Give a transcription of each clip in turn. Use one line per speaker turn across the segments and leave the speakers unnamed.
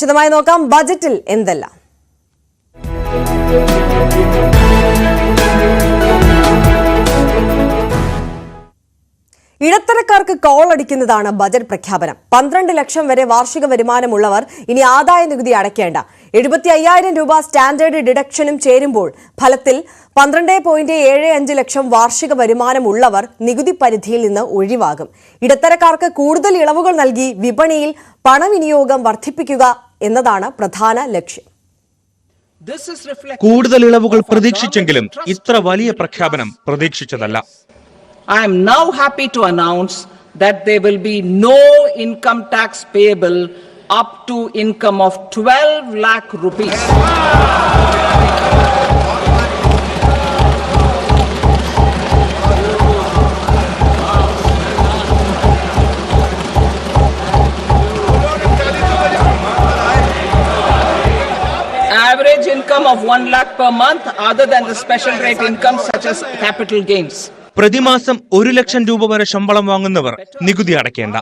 വിശദമായി നോക്കാം ബജറ്റിൽ എന്തെല്ലാം. ഇടത്തരക്കാർക്ക് കോൾ അടിക്കുന്നതാണ് ബജറ്റ് പ്രഖ്യാപനം. 12 ലക്ഷം വരെ വാർഷിക വരുമാനമുള്ളവർ ഇനി ആദായ നികുതി അടയ്ക്കേണ്ട. 75,000 രൂപ സ്റ്റാൻഡേർഡ് ഡിഡക്ഷനും ചേരുമ്പോൾ ഫലത്തിൽ 12.75 ലക്ഷം വാർഷിക വരുമാനമുള്ളവർ നികുതി പരിധിയിൽ നിന്ന് ഒഴിവാകും. ഇടത്തരക്കാർക്ക് കൂടുതൽ ഇളവുകൾ നൽകി വിപണിയിൽ പണവിനിയോഗം വർദ്ധിപ്പിക്കുക എന്നതാണ് പ്രധാന ലക്ഷ്യം.
കൂടുതൽ ഇളവുകൾ പ്രതീക്ഷിച്ചെങ്കിലും ഇത്ര വലിയ പ്രഖ്യാപനം പ്രതീക്ഷിച്ചതല്ല.
I am now happy to announce that there will be no income tax payable up to income of 12 lakh rupees. Average income of 1 lakh per month other than the special rate income such as capital gains.
പ്രതിമാസം 1 ലക്ഷം രൂപ വരെ ശമ്പളം വാങ്ങുന്നവർ നികുതി അടയ്ക്കേണ്ട.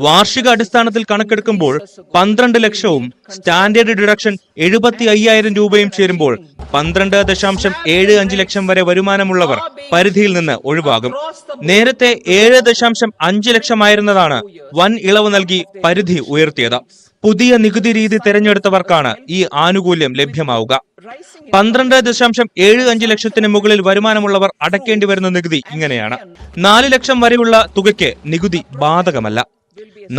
വാർഷിക അടിസ്ഥാനത്തിൽ കണക്കെടുക്കുമ്പോൾ 12 ലക്ഷവും standard deduction 75,000 രൂപയും ചേരുമ്പോൾ 12.75 ലക്ഷം വരെ വരുമാനമുള്ളവർ പരിധിയിൽ നിന്ന് ഒഴിവാകും. നേരത്തെ 7.5 ലക്ഷമായിരുന്നതാണ് വൻ ഇളവ് നൽകി പരിധി ഉയർത്തിയത്. പുതിയ നികുതി രീതി തെരഞ്ഞെടുത്തവർക്കാണ് ഈ ആനുകൂല്യം ലഭ്യമാവുക. 12.75 ലക്ഷത്തിന് മുകളിൽ വരുമാനമുള്ളവർ അടയ്ക്കേണ്ടി വരുന്ന നികുതി ഇങ്ങനെയാണ്. 4 ലക്ഷം വരെയുള്ള തുകയ്ക്ക് നികുതി ബാധകമല്ല.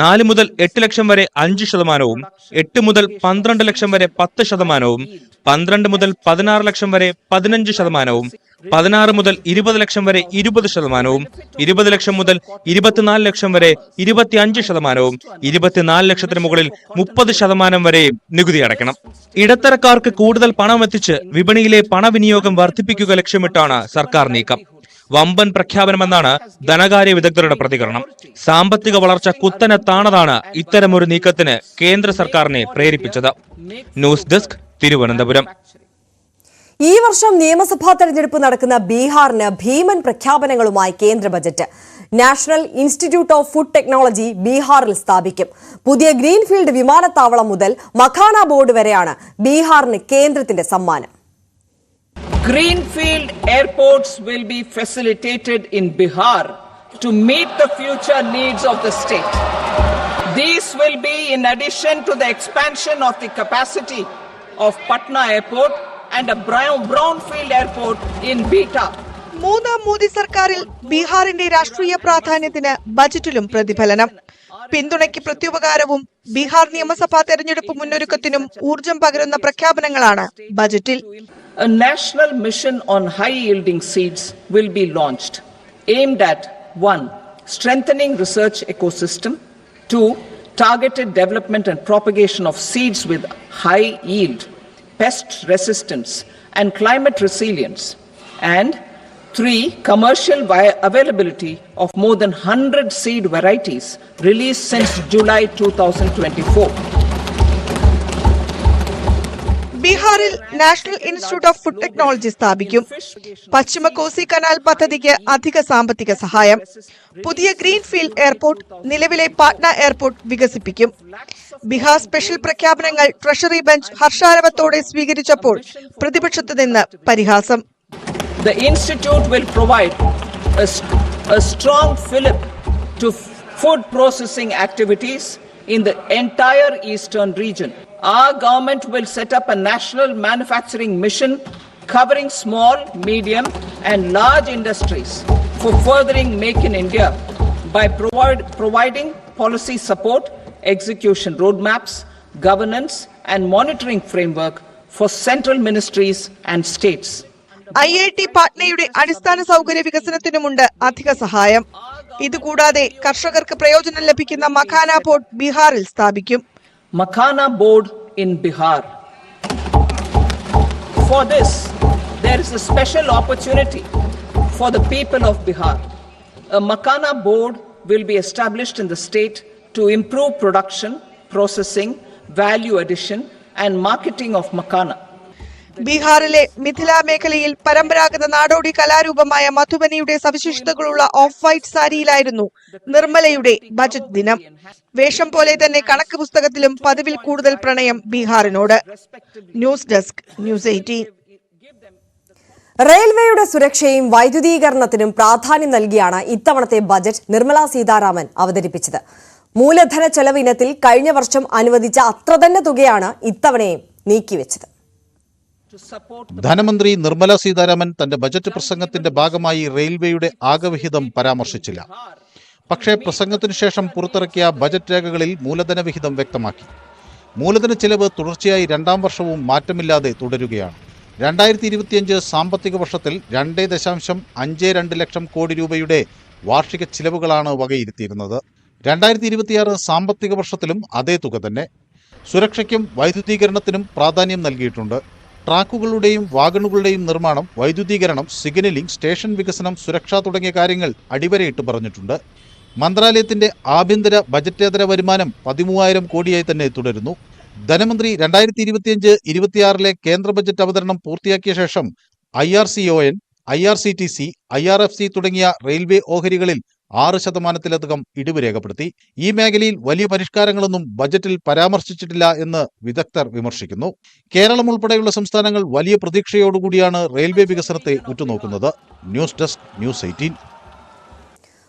4 മുതൽ 8 ലക്ഷം വരെ 5%, 8 മുതൽ 12 ലക്ഷം വരെ 10%, 12 മുതൽ 16 ലക്ഷം വരെ 15%, 16 മുതൽ 20 ലക്ഷം വരെ 20%, 20 ലക്ഷം മുതൽ 24 ലക്ഷം വരെ 25%, 24 ലക്ഷത്തിന് മുകളിൽ 30% വരെയും നികുതി അടയ്ക്കണം. ഇടത്തരക്കാർക്ക് കൂടുതൽ പണം എത്തിച്ച് വിപണിയിലെ പണവിനിയോഗം വർദ്ധിപ്പിക്കുക ലക്ഷ്യമിട്ടാണ് സർക്കാർ നീക്കം. വമ്പൻ പ്രഖ്യാപനമെന്നാണ് ധനകാര്യ വിദഗ്ധരുടെ പ്രതികരണം. സാമ്പത്തിക വളർച്ച കുത്തനെ താണതാണ് ഇത്തരമൊരു നീക്കത്തിന് കേന്ദ്ര സർക്കാരിനെ പ്രേരിപ്പിച്ചത്. News desk, Thiruvananthapuram.
ഈ വർഷം നിയമസഭാ തെരഞ്ഞെടുപ്പ് നടക്കുന്ന ബീഹാറിന് ഭീമൻ പ്രഖ്യാപനങ്ങളുമായി കേന്ദ്ര budget. National institute of food technology ബീഹാറിൽ സ്ഥാപിക്കും. പുതിയ ഗ്രീൻഫീൽഡ് വിമാനത്താവളം മുതൽ മഖാന ബോർഡ് വരെയാണ് ബീഹാറിന് കേന്ദ്രത്തിന്റെ സമ്മാനം.
Greenfield airports will be facilitated in Bihar to meet the future needs of the state. These will be in addition to the expansion of the capacity of Patna Airport and a brownfield airport in Beta.
മൂന്നാം മോദി സർക്കാരിൽ ബീഹാറിന്റെ രാഷ്ട്രീയ പ്രാധാന്യത്തിന് ബജറ്റിലും പ്രതിഫലനം. പിന്തുണയ്ക്ക് പ്രത്യുപകാരവും ബീഹാർ നിയമസഭാ തെരഞ്ഞെടുപ്പ് മുന്നൊരുക്കത്തിനും ഊർജം പകരുന്ന പ്രഖ്യാപനങ്ങളാണ് ബജറ്റിൽ.
A national mission on high-yielding seeds will be launched, aimed at 1. Strengthening research ecosystem, 2. Targeted development and propagation of seeds with high yield, pest resistance and climate resilience, and 3. Commercial availability of more than 100 seed varieties released since July 2024.
ബീഹാറിൽ national institute of food technology സ്ഥാപിക്കും. പശ്ചിമ Kosi canal പദ്ധതിക്ക് അധിക സാമ്പത്തിക സഹായം. പുതിയ greenfield airport, നിലവിലെ Patna airport വികസിപ്പിക്കും. Bihar special പ്രഖ്യാപനങ്ങൾ ട്രഷറി ബെഞ്ച് ഹർഷാരവത്തോടെ സ്വീകരിച്ചപ്പോൾ പ്രതിപക്ഷത്തു നിന്ന് പരിഹാസം.
The institute will provide a strong fillip to food processing activities in the entire eastern region. Our government will set up a national manufacturing mission covering small, medium and large industries for furthering Make in India by providing policy support, execution roadmaps, governance and monitoring framework for central ministries and states.
IIT പാട്നയുടെ അടിസ്ഥാന സൗകര്യ വികസനത്തിനുമുണ്ട് അധിക സഹായം. ഇതുകൂടാതെ കർഷകർക്ക് പ്രയോജനം ലഭിക്കുന്ന makhana board ബീഹാറിൽ സ്ഥാപിക്കും.
Makhana board in Bihar. For this, there is a special opportunity for the people of Bihar. A Makhana board will be established in the state to improve production, processing, value addition and marketing of makhana.
ബീഹാറിലെ മിഥില മേഖലയിൽ പരമ്പരാഗത നാടോടി കലാരൂപമായ മധുബനിയുടെ സവിശേഷതകളുള്ള of white സാരിയിലായിരുന്നു നിർമ്മലയുടെ budget ദിനം. വേഷം പോലെ തന്നെ കണക്ക് പുസ്തകത്തിലും പതിവിൽ കൂടുതൽ പ്രണയം ബീഹാറിനോട്. News desk, news 18.
റെയിൽവേയുടെ സുരക്ഷയും വൈദ്യുതീകരണത്തിനും പ്രാധാന്യം നൽകിയാണ് ഇത്തവണത്തെ ബജറ്റ് നിർമ്മലാ സീതാരാമൻ അവതരിപ്പിച്ചത്. മൂലധന ചെലവ് ഇനത്തിൽ കഴിഞ്ഞ വർഷം അനുവദിച്ച അത്ര തന്നെ തുകയാണ് ഇത്തവണയും നീക്കിവെച്ചത്.
ധനമന്ത്രി നിർമ്മലാ സീതാരാമൻ തന്റെ ബജറ്റ് പ്രസംഗത്തിന്റെ ഭാഗമായി റെയിൽവേയുടെ ആകെവിഹിതം പരാമർശിച്ചില്ല. പക്ഷേ പ്രസംഗത്തിനു ശേഷം പുറത്തിറക്കിയ ബജറ്റ് രേഖകളിൽ മൂലധന വിഹിതം വ്യക്തമാക്കി. മൂലധന ചെലവ് തുടർച്ചയായി രണ്ടാം വർഷവും മാറ്റമില്ലാതെ തുടരുകയാണ്. 2025 സാമ്പത്തിക വർഷത്തിൽ 2.52 ലക്ഷം കോടി രൂപയുടെ വാർഷിക ചിലവുകളാണ് വകയിരുത്തിയിരുന്നത്. 2026 സാമ്പത്തിക വർഷത്തിലും അതേ തുക തന്നെ. സുരക്ഷയ്ക്കും വൈദ്യുതീകരണത്തിനും പ്രാധാന്യം നൽകിയിട്ടുണ്ട്. ട്രാക്കുകളുടെയും വാഗണുകളുടെയും നിർമ്മാണം, വൈദ്യുതീകരണം, സിഗ്നലിംഗ്, സ്റ്റേഷൻ വികസനം, സുരക്ഷ തുടങ്ങിയ കാര്യങ്ങൾ അടിവരയിട്ട് പറഞ്ഞിട്ടുണ്ട്. മന്ത്രാലയത്തിന്റെ ആഭ്യന്തര ബജറ്റേതര വരുമാനം 13,000 കോടിയായി തന്നെ തുടരുന്നു. ധനമന്ത്രി 2025-26 കേന്ദ്ര ബജറ്റ് അവതരണം പൂർത്തിയാക്കിയ ശേഷം IRCON, IRCTC, IRFC തുടങ്ങിയ റെയിൽവേ ഓഹരികളിൽ 6% ഇടിവ് രേഖപ്പെടുത്തി. ഈ മേഖലയിൽ വലിയ പരിഷ്കാരങ്ങളൊന്നും ബജറ്റിൽ പരാമർശിച്ചിട്ടില്ല എന്ന് വിദഗ്ധർ വിമർശിക്കുന്നു. കേരളം ഉൾപ്പെടെയുള്ള സംസ്ഥാനങ്ങൾ വലിയ പ്രതീക്ഷയോടുകൂടിയാണ് റെയിൽവേ വികസനത്തെ ഉറ്റുനോക്കുന്നത്. News desk, news 18.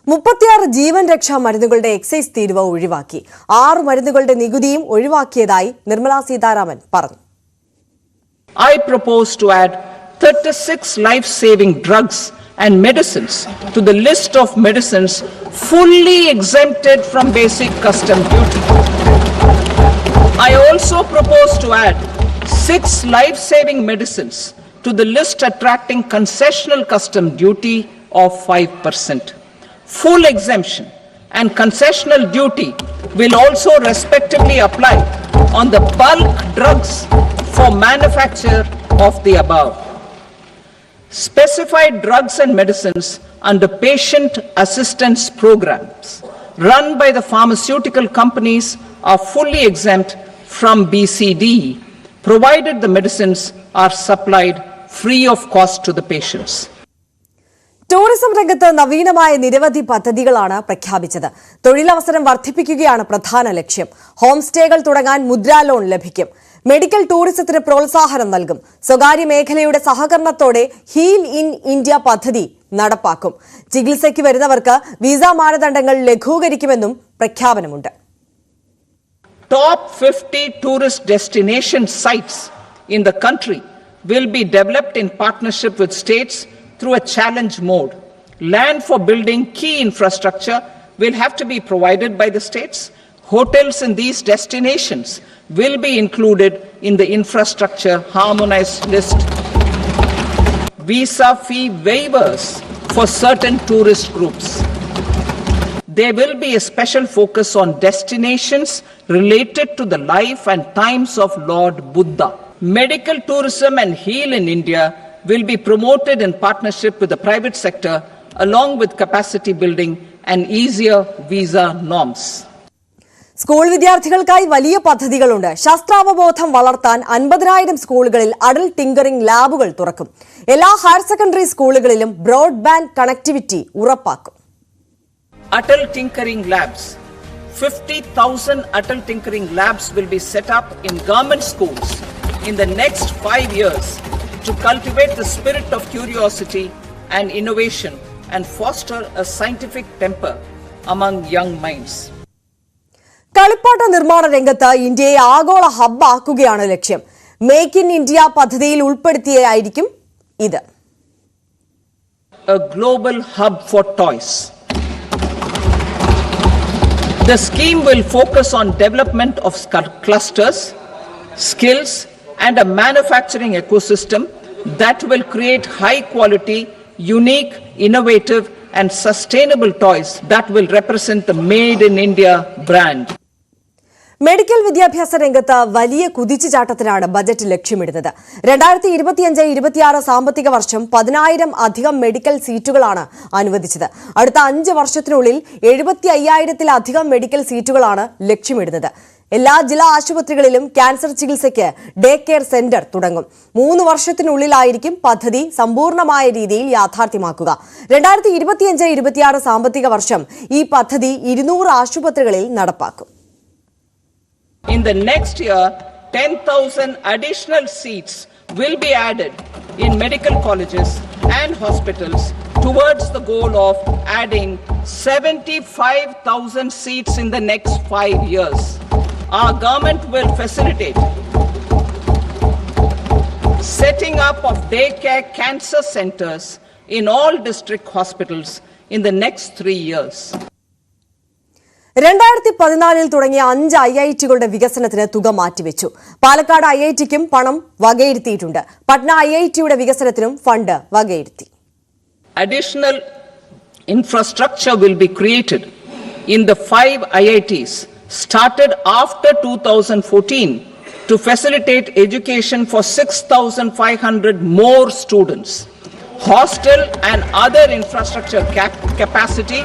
36 ജീവൻ രക്ഷാ മരുന്നുകളുടെ എക്സൈസ് തീരുവ ഒഴിവാക്കി. 6 മരുന്നുകളുടെ നികുതിയും ഒഴിവാക്കിയതായി നിർമ്മലാ സീതാരാമൻ പറഞ്ഞു.
I propose to add 36 life-saving drugs and medicines to the list of medicines fully exempted from basic custom duty. I also propose to add 6 life-saving medicines to the list attracting concessional custom duty of 5%. Full exemption and concessional duty will also respectively apply on the bulk drugs for manufacture of the above. Specified drugs and medicines under patient assistance programs run by the pharmaceutical companies are fully exempt from BCD, provided the medicines are supplied free of cost to the patients.
Tourism രംഗത്ത് നവീനമായ നിരവധി പദ്ധതികളാണ് പ്രഖ്യാപിച്ചത്. തൊഴിലവസരം വർദ്ധിപ്പിക്കുകയാണ് പ്രധാന ലക്ഷ്യം. Home സ്റ്റേകൾ തുടങ്ങാൻ Mudra loan ലഭിക്കും. മെഡിക്കൽ ടൂറിസത്തിന് പ്രോത്സാഹനം നൽകും. സ്വകാര്യ മേഖലയുടെ സഹകരണത്തോടെ ഹീൽ ഇൻ ഇന്ത്യ പദ്ധതി നടപ്പാക്കും. ചികിത്സയ്ക്ക് വരുന്നവർക്ക് വിസ മാനദണ്ഡങ്ങൾ ലഘൂകരിക്കുമെന്നും പ്രഖ്യാപനമുണ്ട്.
Top 50 tourist destination sites in the country will be developed in partnership with states through a challenge mode. Land for building key infrastructure will have to be provided by the states. Hotels in these destinations will be included in the infrastructure harmonized list. Visa fee waivers for certain tourist groups. There will be a special focus on destinations related to the life and times of Lord Buddha. Medical tourism and Heal in India will be promoted in partnership with the private sector along with capacity building and easier visa norms.
School വിദ്യാർത്ഥികൾക്കായി വലിയ പദ്ധതികളുണ്ട്. ശാസ്ത്രാവബോധം വളർത്താൻ 50,000 സ്കൂളുകളിൽ adult tinkering ലാബുകൾ തുറക്കും. എല്ലാ higher secondary സ്കൂളുകളിലും broadband connectivity ഉറപ്പാക്കും.
Adult Tinkering Labs. 50,000 adult tinkering labs will be set up in government schools in the next 5 years to cultivate the spirit of curiosity and innovation and foster a scientific temper among young minds.
കളിപ്പാട്ട നിർമ്മാണ രംഗത്ത് ഇന്ത്യയെ ആഗോള hub ആക്കുകയാണ് ലക്ഷ്യം. Make in India പദ്ധതിയിൽ ഉൾപ്പെടുത്തിയായിരിക്കും ഇത്.
A global hub for toys. The scheme will focus on development of clusters, skills, and a manufacturing ecosystem that will create high quality, unique, innovative, and sustainable toys that will represent the Made in India brand.
Medical വിദ്യാഭ്യാസ രംഗത്ത് വലിയ കുതിച്ചുചാട്ടത്തിനാണ് budget ലക്ഷ്യമിടുന്നത്. 2025-26 സാമ്പത്തിക വർഷം 10,000 അധികം medical സീറ്റുകളാണ് അനുവദിച്ചത്. അടുത്ത 5 വർഷത്തിനുള്ളിൽ 75,000-ത്തിലധികം മെഡിക്കൽ സീറ്റുകളാണ് ലക്ഷ്യമിടുന്നത്. എല്ലാ ജില്ലാ ആശുപത്രികളിലും ക്യാൻസർ ചികിത്സയ്ക്ക് ഡേ കെയർ സെന്റർ തുടങ്ങും. 3 വർഷത്തിനുള്ളിലായിരിക്കും പദ്ധതി സമ്പൂർണ്ണമായ രീതിയിൽ യാഥാർത്ഥ്യമാക്കുക. 2025-26 സാമ്പത്തിക വർഷം ഈ പദ്ധതി 200 ആശുപത്രികളിൽ നടപ്പാക്കും.
In the next year, 10,000 additional seats will be added in medical colleges and hospitals towards the goal of adding 75,000 seats in the next 5 years. Our government will facilitate setting up of daycare cancer centers in all district hospitals in the next 3 years.
2014 തുടങ്ങിയ 5 IIT-കളുടെ വികസനത്തിന് തുക മാറ്റിവെച്ചു. പാലക്കാട് IIT-ക്കും പണം വകയിരുത്തിയിട്ടുണ്ട്. പട്ന IIT-യുടെ വികസനത്തിനും fund വകയിരുത്തി.
Additional infrastructure will be created in the 5 IITs started after 2014 to facilitate education for 6,500 more students. Hostel and other infrastructure capacity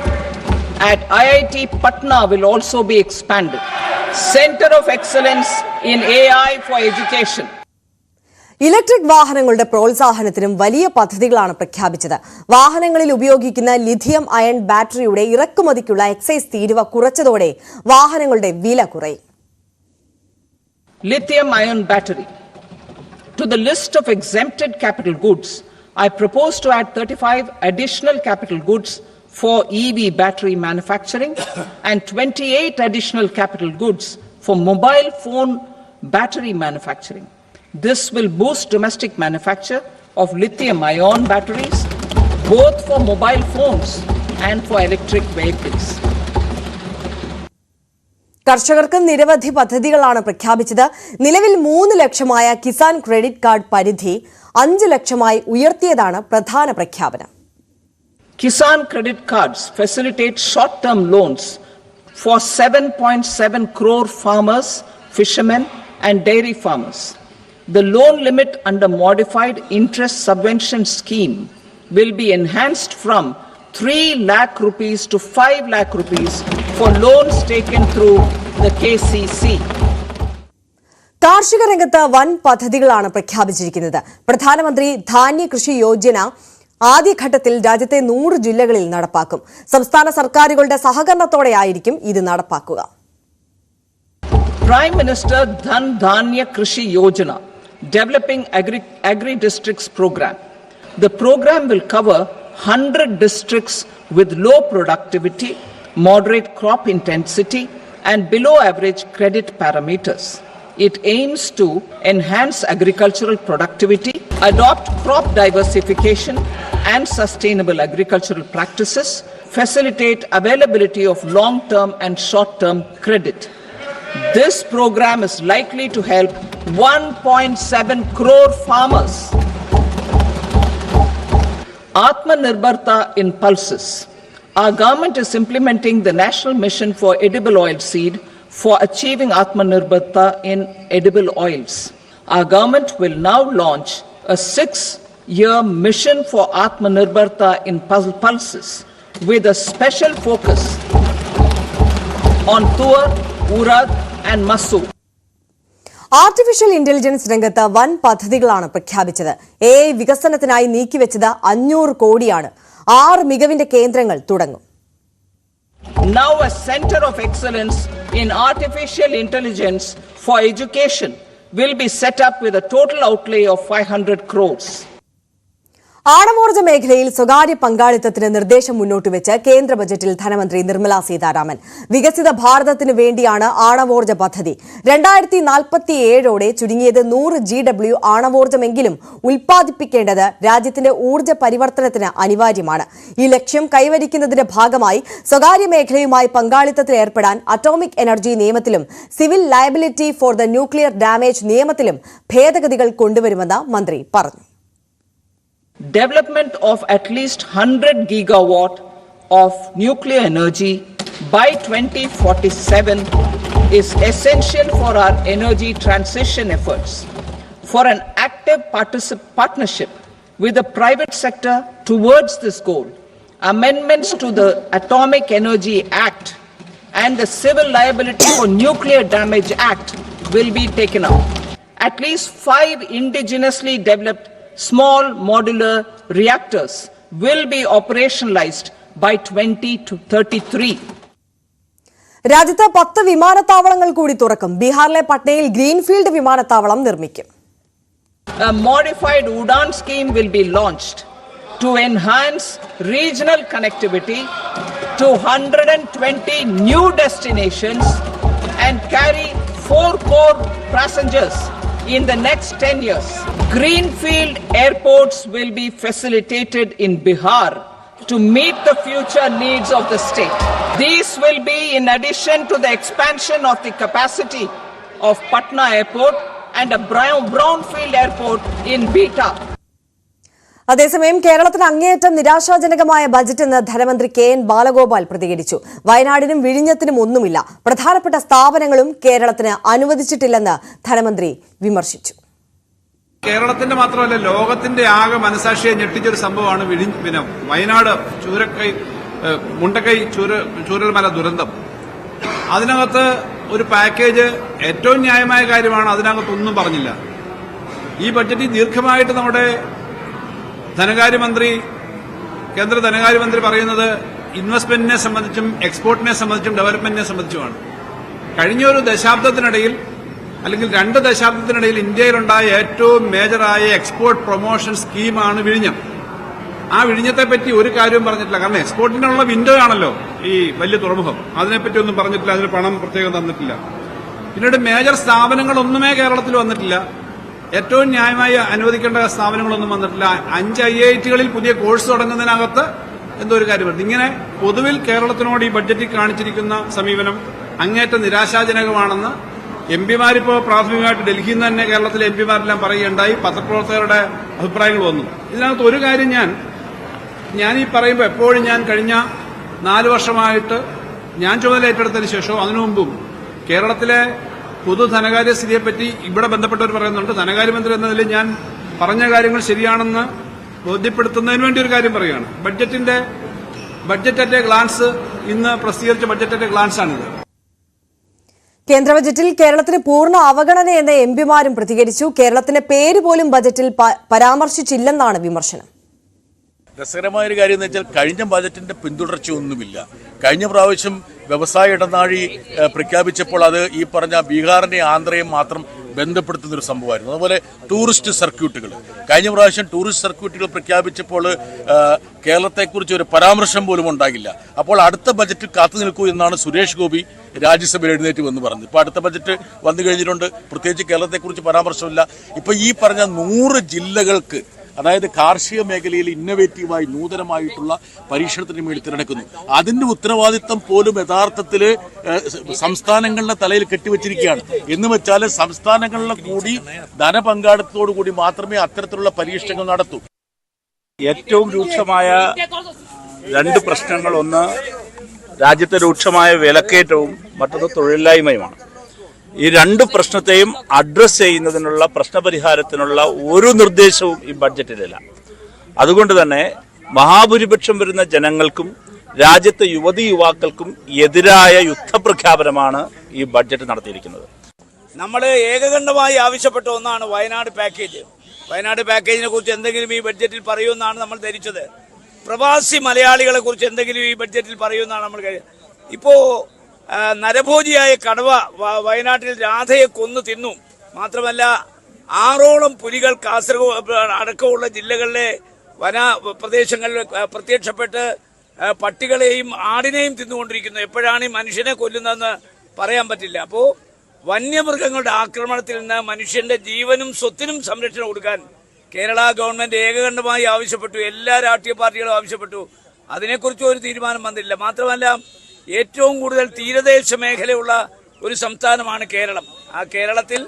at IIT Patna will also be expanded. Center of Excellence in AI for Education.
Electric വാഹനങ്ങളുടെ പ്രോത്സാഹനത്തിനും വലിയ പദ്ധതികളാണ് പ്രഖ്യാപിച്ചത്. വാഹനങ്ങളിൽ ഉപയോഗിക്കുന്ന lithium ion ബാറ്ററിയുടെ ഇറക്കുമതിക്കുള്ള excise തീരുവ കുറച്ചതോടെ വാഹനങ്ങളുടെ വില കുറയും.
Lithium ion battery. To the list of exempted capital goods, I propose to add 35 additional capital goods for EV battery manufacturing and 28 additional capital goods for mobile phone battery manufacturing. This will boost domestic manufacture of lithium-ion batteries, both for mobile phones and for electric vehicles.
കർഷകർക്ക് നിരവധി പദ്ധതികളാണ് പ്രഖ്യാപിച്ചത്. നിലവിൽ 3 ലക്ഷമായ Kisan credit card പരിധി 5 ലക്ഷമായി ഉയർത്തിയതാണ് പ്രധാന പ്രഖ്യാപനം.
Kisan credit cards facilitate short-term loans for 7.7 crore farmers, fishermen and dairy farmers. The loan limit under modified interest subvention scheme will be enhanced from 3 lakh rupees to 5 lakh rupees for loans taken through the KCC.
കാർഷിക രംഗത്ത് വൻ പദ്ധതികളാണ് പ്രഖ്യാപിച്ചിരിക്കുന്നത്. പ്രധാനമന്ത്രി ധാന്യ കൃഷി യോജന ആദ്യഘട്ടത്തിൽ രാജ്യത്തെ 100 ജില്ലകളിൽ നടപ്പാക്കും. സംസ്ഥാന സർക്കാരുകളുടെ സഹകരണത്തോടെയായിരിക്കും ഇത് നടപ്പാക്കുക.
Prime Minister Dhan Dhanya Krishi Yojana, developing agri-districts program. The program will cover 100 districts with low productivity, moderate crop intensity and below average credit parameters. It aims to enhance agricultural productivity, adopt crop diversification and sustainable agricultural practices, facilitate availability of long-term and short-term credit. This program is likely to help 1.7 crore farmers. Atmanirbharta in pulses. Our government is implementing the National Mission for Edible Oilseed for achieving Atmanirbharta in edible oils. Our government will now launch a 6-year mission for Atmanirbharta in pulses with a special focus on tur, urad and masoor.
Artificial intelligence രംഗത്ത് വൻ പദ്ധതികളാണ് പ്രഖ്യാപിച്ചത്. AI വികസനത്തിനായി നീക്കിവെച്ചത് 500 കോടിയാണ്. 6 മികവിന്റെ കേന്ദ്രങ്ങൾ തുടങ്ങും.
Now a center of excellence in artificial intelligence for education will be set up with a total outlay of 500 crores.
ആണവോർജ്ജ മേഖലയിൽ സ്വകാര്യ പങ്കാളിത്തത്തിന് നിർദ്ദേശം മുന്നോട്ട് വെച്ച് കേന്ദ്ര ബജറ്റിൽ ധനമന്ത്രി നിർമ്മല സീതാരാമൻ. വികസിത ഭാരതത്തിന് വേണ്ടിയാണ് ആണവോർജ്ജ പദ്ധതി. 2047ഓടെ ചുരുങ്ങിയത് 100 GW ആണവോർജ്ജമെങ്കിലും ഉൽപ്പാദിപ്പിക്കേണ്ടത് രാജ്യത്തിന്റെ ഊർജ്ജ പരിവർത്തനത്തിന് അനിവാര്യമാണ്. ഈ ലക്ഷ്യം കൈവരിക്കുന്നതിന്റെ ഭാഗമായി സ്വകാര്യ മേഖലയുമായി പങ്കാളിത്തത്തിൽ ഏർപ്പെടാൻ അറ്റോമിക് എനർജി നിയമത്തിലും civil liability for the nuclear damage നിയമത്തിലും ഭേദഗതികൾ കൊണ്ടുവരുമെന്ന് മന്ത്രി പറഞ്ഞു.
Development of at least 100 gigawatt of nuclear energy by 2047 is essential for our energy transition efforts. For an active partnership with the private sector towards this goal, amendments to the Atomic Energy Act and the Civil Liability for Nuclear Damage Act will be taken up. At least 5 indigenously developed small modular reactors will be operationalized by 2033.
രാജ്യത്ത് 10 വിമാനത്താവളങ്ങൾ കൂടി തുറക്കും. ബീഹാറിലെ പട്നയിൽ greenfield വിമാനത്താവളം നിർമ്മിക്കും.
A modified UDAN scheme will be launched to enhance regional connectivity to 120 new destinations and carry 4 core passengers in the next 10 years. Greenfield airports will be facilitated in Bihar to meet the future needs of the state. These will be in addition to the expansion of the capacity of Patna Airport and a brownfield airport in Beta.
അതേസമയം കേരളത്തിന് അങ്ങേയറ്റം നിരാശാജനകമായ ബജറ്റെന്ന് ധനമന്ത്രി K N. Balagopal പ്രതികരിച്ചു. വയനാടിനും വിഴിഞ്ഞത്തിനും ഒന്നുമില്ല, പ്രധാനപ്പെട്ട സ്ഥാപനങ്ങളും കേരളത്തിന് അനുവദിച്ചിട്ടില്ലെന്ന് ധനമന്ത്രി വിമർശിച്ചു.
കേരളത്തിന്റെ മാത്രമല്ല ലോകത്തിന്റെ ആകെ മനസാക്ഷിയെ ഞെട്ടിച്ചൊരു സംഭവമാണ് വയനാട് മുണ്ടക്കൈ ചൂരൽമല ദുരന്തം. അതിനകത്ത് ഒരു പാക്കേജ് ഏറ്റവും ന്യായമായ കാര്യമാണ്, അതിനകത്തൊന്നും പറഞ്ഞില്ല. ഈ ബഡ്ജറ്റിൽ ദീർഘമായിട്ട് നമ്മുടെ കേന്ദ്ര ധനകാര്യമന്ത്രി പറയുന്നത് ഇൻവെസ്റ്റ്മെന്റിനെ സംബന്ധിച്ചും എക്സ്പോർട്ടിനെ സംബന്ധിച്ചും ഡെവലപ്മെന്റിനെ സംബന്ധിച്ചുമാണ്. കഴിഞ്ഞ ഒരു ദശാബ്ദത്തിനിടയിൽ അല്ലെങ്കിൽ 2 ദശാബ്ദത്തിനിടയിൽ ഇന്ത്യയിലുണ്ടായ ഏറ്റവും മേജറായ എക്സ്പോർട്ട് പ്രൊമോഷൻ സ്കീമാണ് വിഴിഞ്ഞം. ആ വിഴിഞ്ഞത്തെ പറ്റി ഒരു കാര്യവും പറഞ്ഞിട്ടില്ല. കാരണം എക്സ്പോർട്ടിനുള്ള വിൻഡോ ആണല്ലോ ഈ വലിയ തുറമുഖം. അതിനെപ്പറ്റി ഒന്നും പറഞ്ഞിട്ടില്ല, അതിന് പണം പ്രത്യേകം തന്നിട്ടില്ല. പിന്നീട് മേജർ സ്ഥാപനങ്ങളൊന്നുമേ കേരളത്തിൽ വന്നിട്ടില്ല. ഏറ്റവും ന്യായമായി അനുവദിക്കേണ്ട സ്ഥാപനങ്ങളൊന്നും വന്നിട്ടില്ല. 5 IITകളിൽ പുതിയ കോഴ്സ് തുടങ്ങുന്നതിനകത്ത് എന്തോ ഒരു കാര്യം വരുന്നത്. ഇങ്ങനെ പൊതുവിൽ കേരളത്തിനോട് ഈ ബഡ്ജറ്റിൽ കാണിച്ചിരിക്കുന്ന സമീപനം അങ്ങേറ്റം നിരാശാജനകമാണെന്ന് എംപിമാരിപ്പോ പ്രാഥമികമായിട്ട് ഡൽഹിയിൽ നിന്ന് തന്നെ കേരളത്തിലെ എംപിമാരെല്ലാം പറയുകയുണ്ടായി. പത്രപ്രവർത്തകരുടെ അഭിപ്രായങ്ങൾ വന്നു. ഇതിനകത്ത് ഒരു കാര്യം ഞാൻ ഈ പറയുമ്പോൾ എപ്പോഴും ഞാൻ കഴിഞ്ഞ 4 വർഷമായിട്ട് ഞാൻ ചുമതല ഏറ്റെടുത്തതിന് ശേഷവും അതിനു മുമ്പും കേരളത്തിലെ പൊതു ധനകാര്യ സ്ഥിതിയെപ്പറ്റി ഇവിടെ ബന്ധപ്പെട്ടവർ പറയുന്നുണ്ട്. ധനകാര്യമന്ത്രി എന്ന നിലയിൽ ഞാൻ പറഞ്ഞ കാര്യങ്ങൾ ശരിയാണെന്ന് ബോധ്യപ്പെടുത്തുന്നതിന് വേണ്ടി ഒരു കാര്യം പറയുകയാണ്. ബഡ്ജറ്റ് അറ്റ് എ ഗ്ലാൻസ്, ഇന്ന് പ്രസിദ്ധീകരിച്ച ബഡ്ജറ്റ് അറ്റ് എ ഗ്ലാൻസ് ആണിത്.
കേന്ദ്ര ബജറ്റിൽ കേരളത്തിന് പൂർണ്ണ അവഗണനയെന്ന് എംപിമാരും പ്രതികരിച്ചു. കേരളത്തിന്റെ പേര് പോലും ബജറ്റിൽ പരാമർശിച്ചില്ലെന്നാണ് വിമർശനം.
രസകരമായ ഒരു കാര്യം എന്ന് വെച്ചാൽ കഴിഞ്ഞ ബജറ്റിന്റെ പിന്തുടർച്ചയൊന്നുമില്ല. കഴിഞ്ഞ പ്രാവശ്യം വ്യവസായ ഇടനാഴി പ്രഖ്യാപിച്ചപ്പോൾ അത് ഈ പറഞ്ഞ ബീഹാറിനെയും ആന്ധ്രയും മാത്രം ബന്ധപ്പെടുത്തുന്ന ഒരു സംഭവമായിരുന്നു. അതുപോലെ ടൂറിസ്റ്റ് സർക്യൂട്ടുകൾ, കഴിഞ്ഞ പ്രാവശ്യം ടൂറിസ്റ്റ് സർക്യൂട്ടുകൾ പ്രഖ്യാപിച്ചപ്പോൾ കേരളത്തെക്കുറിച്ച് ഒരു പരാമർശം പോലും ഉണ്ടാകില്ല. അപ്പോൾ അടുത്ത ബജറ്റ് കാത്തു നിൽക്കൂ എന്നാണ് സുരേഷ് ഗോപി രാജ്യസഭയിൽ എഴുന്നേറ്റ് വന്ന് പറഞ്ഞത്. ഇപ്പോൾ അടുത്ത ബജറ്റ് വന്നു കഴിഞ്ഞിട്ടുണ്ട്, പ്രത്യേകിച്ച് കേരളത്തെക്കുറിച്ച് പരാമർശമില്ല. ഇപ്പോൾ ഈ പറഞ്ഞ 100 ജില്ലകൾക്ക്, അതായത് കാർഷിക മേഖലയിൽ ഇന്നവേറ്റീവായി നൂതനമായിട്ടുള്ള പരീക്ഷണത്തിന് വേണ്ടി തിരഞ്ഞെടുക്കുന്നു. അതിന്റെ ഉത്തരവാദിത്തം പോലും യഥാർത്ഥത്തിൽ സംസ്ഥാനങ്ങളുടെ തലയിൽ കെട്ടിവെച്ചിരിക്കുകയാണ്. എന്ന് വെച്ചാൽ സംസ്ഥാനങ്ങളിലെ കൂടി ധനപങ്കാളിത്തത്തോടു കൂടി മാത്രമേ അത്തരത്തിലുള്ള പരീക്ഷണങ്ങൾ നടത്തൂ.
ഏറ്റവും രൂക്ഷമായ 2 പ്രശ്നങ്ങൾ, ഒന്ന് രാജ്യത്തെ രൂക്ഷമായ വിലക്കയറ്റവും മറ്റൊന്ന് തൊഴിലില്ലായ്മയുമാണ്. ഈ 2 പ്രശ്നത്തെയും അഡ്രസ് ചെയ്യുന്നതിനുള്ള പ്രശ്നപരിഹാരത്തിനുള്ള ഒരു നിർദ്ദേശവും ഈ ബഡ്ജറ്റിലില്ല. അതുകൊണ്ട് തന്നെ മഹാഭൂരിപക്ഷം വരുന്ന ജനങ്ങൾക്കും രാജ്യത്തെ യുവതീ-യുവാക്കൾക്കും എതിരായ യുദ്ധപ്രഖ്യാപനമാണ് ഈ ബഡ്ജറ്റ് നടത്തിയിരിക്കുന്നത്.
നമ്മൾ ഏകകണ്ഠമായി ആവശ്യപ്പെട്ട ഒന്നാണ് വയനാട് പാക്കേജ്. വയനാട് പാക്കേജിനെ കുറിച്ച് എന്തെങ്കിലും ഈ ബഡ്ജറ്റിൽ പറയുമെന്നാണ് നമ്മൾ ധരിച്ചത്. പ്രവാസി മലയാളികളെ കുറിച്ച് എന്തെങ്കിലും ഈ ബഡ്ജറ്റിൽ പറയുമെന്നാണ് നമ്മൾ ഇപ്പോ നരഭോജിയായ കടുവ വയനാട്ടിൽ രാധയെ കൊന്നു തിന്നു. മാത്രമല്ല 6ഓളം പുലികൾ കാസർഗോഡ് അടക്കമുള്ള ജില്ലകളിലെ വന പ്രദേശങ്ങളിൽ പ്രത്യക്ഷപ്പെട്ട് പട്ടികളെയും ആടിനെയും തിന്നുകൊണ്ടിരിക്കുന്നു. എപ്പോഴാണ് ഈ മനുഷ്യനെ കൊല്ലുന്നതെന്ന് പറയാൻ പറ്റില്ല. അപ്പോൾ വന്യമൃഗങ്ങളുടെ ആക്രമണത്തിൽ നിന്ന് മനുഷ്യന്റെ ജീവനും സ്വത്തിനും സംരക്ഷണം കൊടുക്കാൻ കേരള ഗവൺമെന്റ് ഏകകണ്ഠമായി ആവശ്യപ്പെട്ടു. എല്ലാ രാഷ്ട്രീയ പാർട്ടികളും ആവശ്യപ്പെട്ടു. അതിനെക്കുറിച്ച് ഒരു തീരുമാനം വന്നില്ല. മാത്രമല്ല ഏറ്റവും കൂടുതൽ തീരദേശ മേഖലയുള്ള ഒരു സംസ്ഥാനമാണ് കേരളം. ആ കേരളത്തിൽ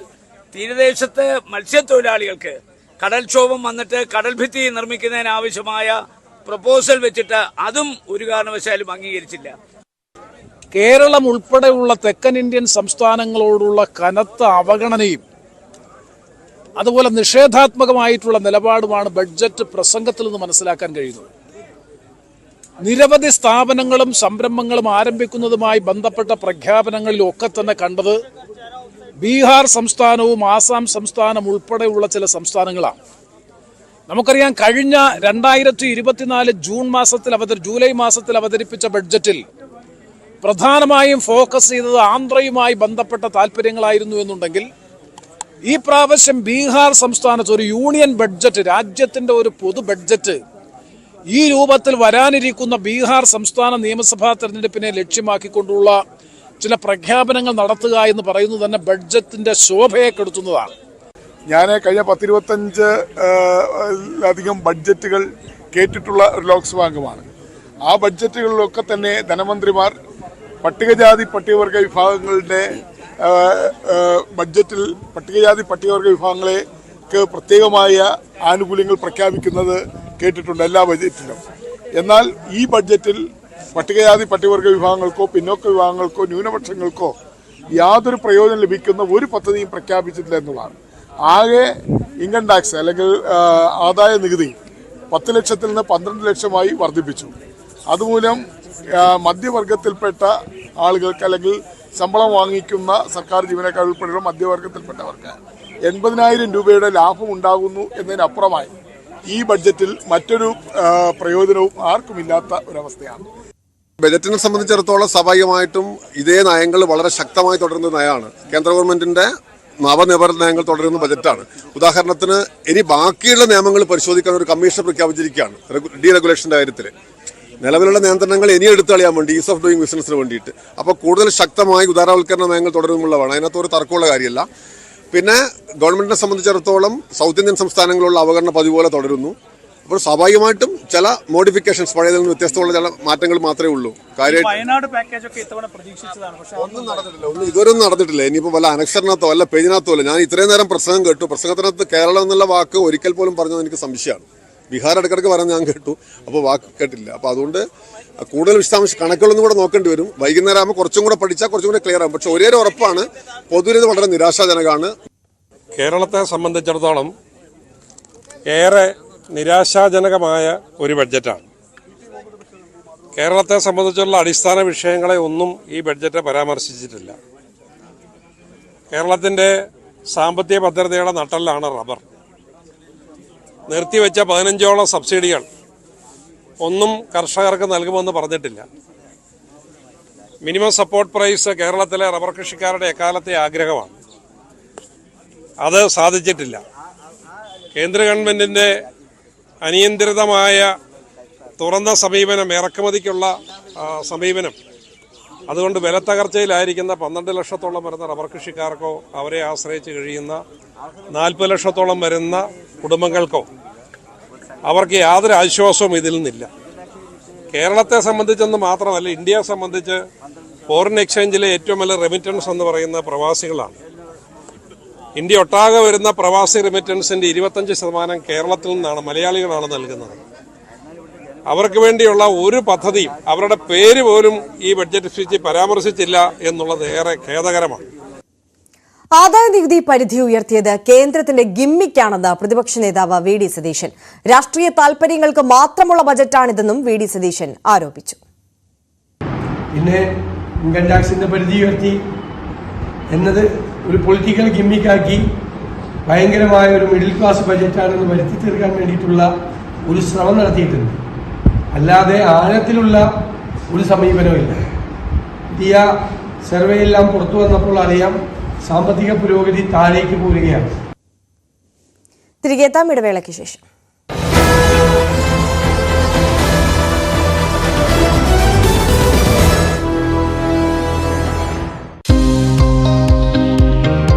തീരദേശത്തെ മത്സ്യത്തൊഴിലാളികൾക്ക് കടൽക്ഷോഭം വന്നിട്ട് കടൽഭിത്തി നിർമ്മിക്കുന്നതിനാവശ്യമായ പ്രപ്പോസൽ വെച്ചിട്ട് അതും ഒരു കാരണവശാലും അംഗീകരിച്ചില്ല.
കേരളം ഉൾപ്പെടെയുള്ള തെക്കൻ ഇന്ത്യൻ സംസ്ഥാനങ്ങളോടുള്ള കനത്ത അവഗണനയും അതുപോലെ നിഷേധാത്മകമായിട്ടുള്ള നിലപാടുമാണ് ബഡ്ജറ്റ് പ്രസംഗത്തിൽ നിന്ന് മനസ്സിലാക്കാൻ കഴിയുന്നത്. നിരവധി സ്ഥാപനങ്ങളും സംരംഭങ്ങളും ആരംഭിക്കുന്നതുമായി ബന്ധപ്പെട്ട പ്രഖ്യാപനങ്ങളിലൊക്കെ തന്നെ കണ്ടത് ബീഹാർ സംസ്ഥാനവും ആസാം സംസ്ഥാനം ഉൾപ്പെടെയുള്ള ചില സംസ്ഥാനങ്ങളാണ്. നമുക്കറിയാം, കഴിഞ്ഞ 2024 ജൂലൈ മാസത്തിൽ അവതരിപ്പിച്ച ബഡ്ജറ്റിൽ പ്രധാനമായും ഫോക്കസ് ചെയ്തത് ആന്ധ്രയുമായി ബന്ധപ്പെട്ട താല്പര്യങ്ങളായിരുന്നു എന്നുണ്ടെങ്കിൽ ഈ പ്രാവശ്യം ബീഹാർ സംസ്ഥാനത്ത് ഒരു യൂണിയൻ ബഡ്ജറ്റ്, രാജ്യത്തിന്റെ ഒരു പൊതു ബഡ്ജറ്റ് ഈ രൂപത്തിൽ വരാനിരിക്കുന്ന ബീഹാർ സംസ്ഥാന നിയമസഭാ തെരഞ്ഞെടുപ്പിനെ ലക്ഷ്യമാക്കിക്കൊണ്ടുള്ള ചില പ്രഖ്യാപനങ്ങൾ നടത്തുക എന്ന് പറയുന്നത് തന്നെ ബഡ്ജറ്റിന്റെ ശോഭയെ കെടുത്തുന്നതാണ്.
ഞാൻ കഴിഞ്ഞ 10-25 ബഡ്ജറ്റുകൾ കേട്ടിട്ടുള്ള ഒരു ലോക്സഭാ അംഗമാണ്. ആ ബഡ്ജറ്റുകളിലൊക്കെ തന്നെ ധനമന്ത്രിമാർ പട്ടികജാതി പട്ടികവർഗ വിഭാഗങ്ങളുടെ ബഡ്ജറ്റിൽ പട്ടികജാതി പട്ടികവർഗ വിഭാഗങ്ങൾക്ക് പ്രത്യേകമായ ആനുകൂല്യങ്ങൾ പ്രഖ്യാപിക്കുന്നത് കേട്ടിട്ടുണ്ട് എല്ലാ ബഡ്ജറ്റിലും. എന്നാൽ ഈ ബഡ്ജറ്റിൽ പട്ടികജാതി പട്ടികവർഗ വിഭാഗങ്ങൾക്കോ പിന്നോക്ക വിഭാഗങ്ങൾക്കോ ന്യൂനപക്ഷങ്ങൾക്കോ യാതൊരു പ്രയോജനം ലഭിക്കുന്ന ഒരു പദ്ധതിയും പ്രഖ്യാപിച്ചിട്ടില്ല എന്നുള്ളതാണ്. ആകെ ഇൻകം ടാക്സ് അല്ലെങ്കിൽ ആദായ നികുതി 10 ലക്ഷത്തിൽ നിന്ന് 12 ലക്ഷമായി വർദ്ധിപ്പിച്ചു. അതുമൂലം മധ്യവർഗത്തിൽപ്പെട്ട ആളുകൾക്ക് അല്ലെങ്കിൽ ശമ്പളം വാങ്ങിക്കുന്ന സർക്കാർ ജീവനക്കാർ ഉൾപ്പെടെയുള്ള മധ്യവർഗത്തിൽപ്പെട്ടവർക്ക് 80,000 രൂപയുടെ ലാഭം ഉണ്ടാകുന്നു എന്നതിനപ്പുറമായി ഈ ബഡ്ജറ്റിൽ മറ്റൊരു പ്രയോജനവും ആർക്കുമില്ലാത്ത ഒരവസ്ഥയാണ്.
ബജറ്റിനെ സംബന്ധിച്ചിടത്തോളം സ്വാഭാവികമായിട്ടും ഇതേ നയങ്ങൾ വളരെ ശക്തമായി തുടരുന്ന നയമാണ്. കേന്ദ്ര ഗവൺമെന്റിന്റെ നവനിർമ്മാണ നയങ്ങൾ തുടരുന്ന ബജറ്റാണ്. ഉദാഹരണത്തിന് ഇനി ബാക്കിയുള്ള നിയമങ്ങൾ പരിശോധിക്കാൻ ഒരു കമ്മീഷൻ പ്രഖ്യാപിച്ചിരിക്കുകയാണ് ഡീറെഗുലേഷന്റെ കാര്യത്തിൽ. നിലവിലുള്ള നിയന്ത്രണങ്ങൾ ഇനി എടുത്തു കളയാൻ വേണ്ടി, ഈസ് ഓഫ് ഡൂയിങ് ബിസിനസിന് വേണ്ടിയിട്ട്. അപ്പോൾ കൂടുതൽ ശക്തമായി ഉദാരവൽക്കരണ നയങ്ങൾ തുടരുന്നുള്ളതാണ്. അതിനകത്ത് ഒരു തർക്കമുള്ള കാര്യമല്ല. പിന്നെ ഗവൺമെന്റിനെ സംബന്ധിച്ചിടത്തോളം സൗത്ത് ഇന്ത്യൻ സംസ്ഥാനങ്ങളിലുള്ള അവഗണന പതിപോലെ തുടരുന്നു. അപ്പോൾ സ്വാഭാവികമായിട്ടും ചില മോഡിഫിക്കേഷൻസ്, പഴയതിൽ നിന്ന് വ്യത്യസ്തമുള്ള ചില മാറ്റങ്ങൾ മാത്രമേ ഉള്ളൂ. ഒന്നും നടന്നിട്ടില്ല, ഇതുവരെ ഒന്നും നടന്നിട്ടില്ല. ഇനിയിപ്പോൾ വല്ല അനക്ഷരനകത്തോ വല്ല പേജിനകത്തോ അല്ല. ഞാൻ ഇത്രയും നേരം പ്രസംഗം കേട്ടു. പ്രസംഗത്തിനകത്ത് കേരളം എന്നുള്ള വാക്ക് ഒരിക്കൽ പോലും പറഞ്ഞത് എനിക്ക് സംശയമാണ്. ബീഹാർ ഇടയ്ക്കിടയ്ക്ക് പറഞ്ഞ് ഞാൻ കേട്ടു, അപ്പോൾ വാക്ക് കേട്ടില്ല. അപ്പോൾ അതുകൊണ്ട് കൂടുതൽ വിശദാംശ കണക്കുകളൊന്നും കൂടെ നോക്കേണ്ടി വരും. വൈകുന്നേരം ആകുമ്പോൾ കുറച്ചും കൂടെ പഠിച്ചാൽ കുറച്ചും കൂടെ ക്ലിയർ ആകും. പക്ഷെ ഒരേ ഉറപ്പാണ്, പൊതുവിൽ വളരെ നിരാശാജനകമാണ്.
കേരളത്തെ സംബന്ധിച്ചിടത്തോളം ഏറെ നിരാശാജനകമായ ഒരു ബഡ്ജറ്റാണ്. കേരളത്തെ സംബന്ധിച്ചുള്ള അടിസ്ഥാന വിഷയങ്ങളെ ഒന്നും ഈ ബഡ്ജറ്റ് പരാമർശിച്ചിട്ടില്ല. കേരളത്തിൻ്റെ സാമ്പത്തിക ഭദ്രതയുടെ നട്ടെല്ലാണ് റബ്ബർ. നിർത്തിവെച്ച 15ഓളം സബ്സിഡികൾ ഒന്നും കർഷകർക്ക് നൽകുമെന്ന് പറഞ്ഞിട്ടില്ല. മിനിമം സപ്പോർട്ട് പ്രൈസ് കേരളത്തിലെ റബ്ബർ കൃഷിക്കാരുടെ എക്കാലത്തെ ആഗ്രഹമാണ്. അത് സാധിച്ചിട്ടില്ല. കേന്ദ്ര ഗവൺമെൻറ്റിൻ്റെ അനിയന്ത്രിതമായ തുറന്ന സമീപനം, ഇറക്കുമതിക്കുള്ള സമീപനം, അതുകൊണ്ട് വിലത്തകർച്ചയിലായിരിക്കുന്ന 12 ലക്ഷത്തോളം വരുന്ന റബ്ബർ കൃഷിക്കാർക്കോ അവരെ ആശ്രയിച്ച് കഴിയുന്ന 40 ലക്ഷത്തോളം വരുന്ന കുടുംബങ്ങൾക്കോ അവർക്ക് യാതൊരു ആശ്വാസവും ഇതിൽ നിന്നില്ല. കേരളത്തെ സംബന്ധിച്ചെന്ന് മാത്രമല്ല, ഇന്ത്യയെ സംബന്ധിച്ച് ഫോറിൻ എക്സ്ചേഞ്ചിലെ ഏറ്റവും വലിയ റെമിറ്റൻസ് എന്ന് പറയുന്ന പ്രവാസികളാണ്. ഇന്ത്യ ഒട്ടാകെ വരുന്ന പ്രവാസി റെമിറ്റൻസിൻ്റെ 25% കേരളത്തിൽ നിന്നാണ്, മലയാളികളാണ് നൽകുന്നത്. അവർക്ക് വേണ്ടിയുള്ള ഒരു പദ്ധതിയും അവരുടെ പേര് പോലും ഈ ബഡ്ജറ്റ് സ്പീച്ചിൽ പരാമർശിച്ചില്ല എന്നുള്ളത് ഏറെ ഖേദകരമാണ്.
ആദായ നികുതി പരിധി ഉയർത്തിയത് കേന്ദ്രത്തിന്റെ ഗിമ്മിക്കാണെന്ന് പ്രതിപക്ഷ നേതാവ് വി ഡി സതീശൻ. രാഷ്ട്രീയ താൽപര്യങ്ങൾക്ക് മാത്രമുള്ള ബജറ്റാണിതെന്നും വി ഡി സതീശൻ ആരോപിച്ചു.
പിന്നെ ഇൻകം ടാക്സിന്റെ പരിധി ഉയർത്തി എന്നത് ഒരു പൊളിറ്റിക്കൽ ഗിമ്മിക്കാക്കി ഭയങ്കരമായ ഒരു മിഡിൽ ക്ലാസ് ബജറ്റാണെന്ന് വരുത്തി തീർക്കാൻ വേണ്ടിയിട്ടുള്ള ഒരു ശ്രമം നടത്തിയിട്ടുണ്ട്. അല്ലാതെ ആഴത്തിലുള്ള ഒരു സമീപനമില്ല. പുതിയ സർവേയെല്ലാം പുറത്തു വന്നപ്പോൾ അറിയാം, സാമ്പത്തിക പുരോഗതി താഴേക്ക് പോരുകയാണ്.
തിരികെ എത്താം ഇടവേളയ്ക്ക് ശേഷം.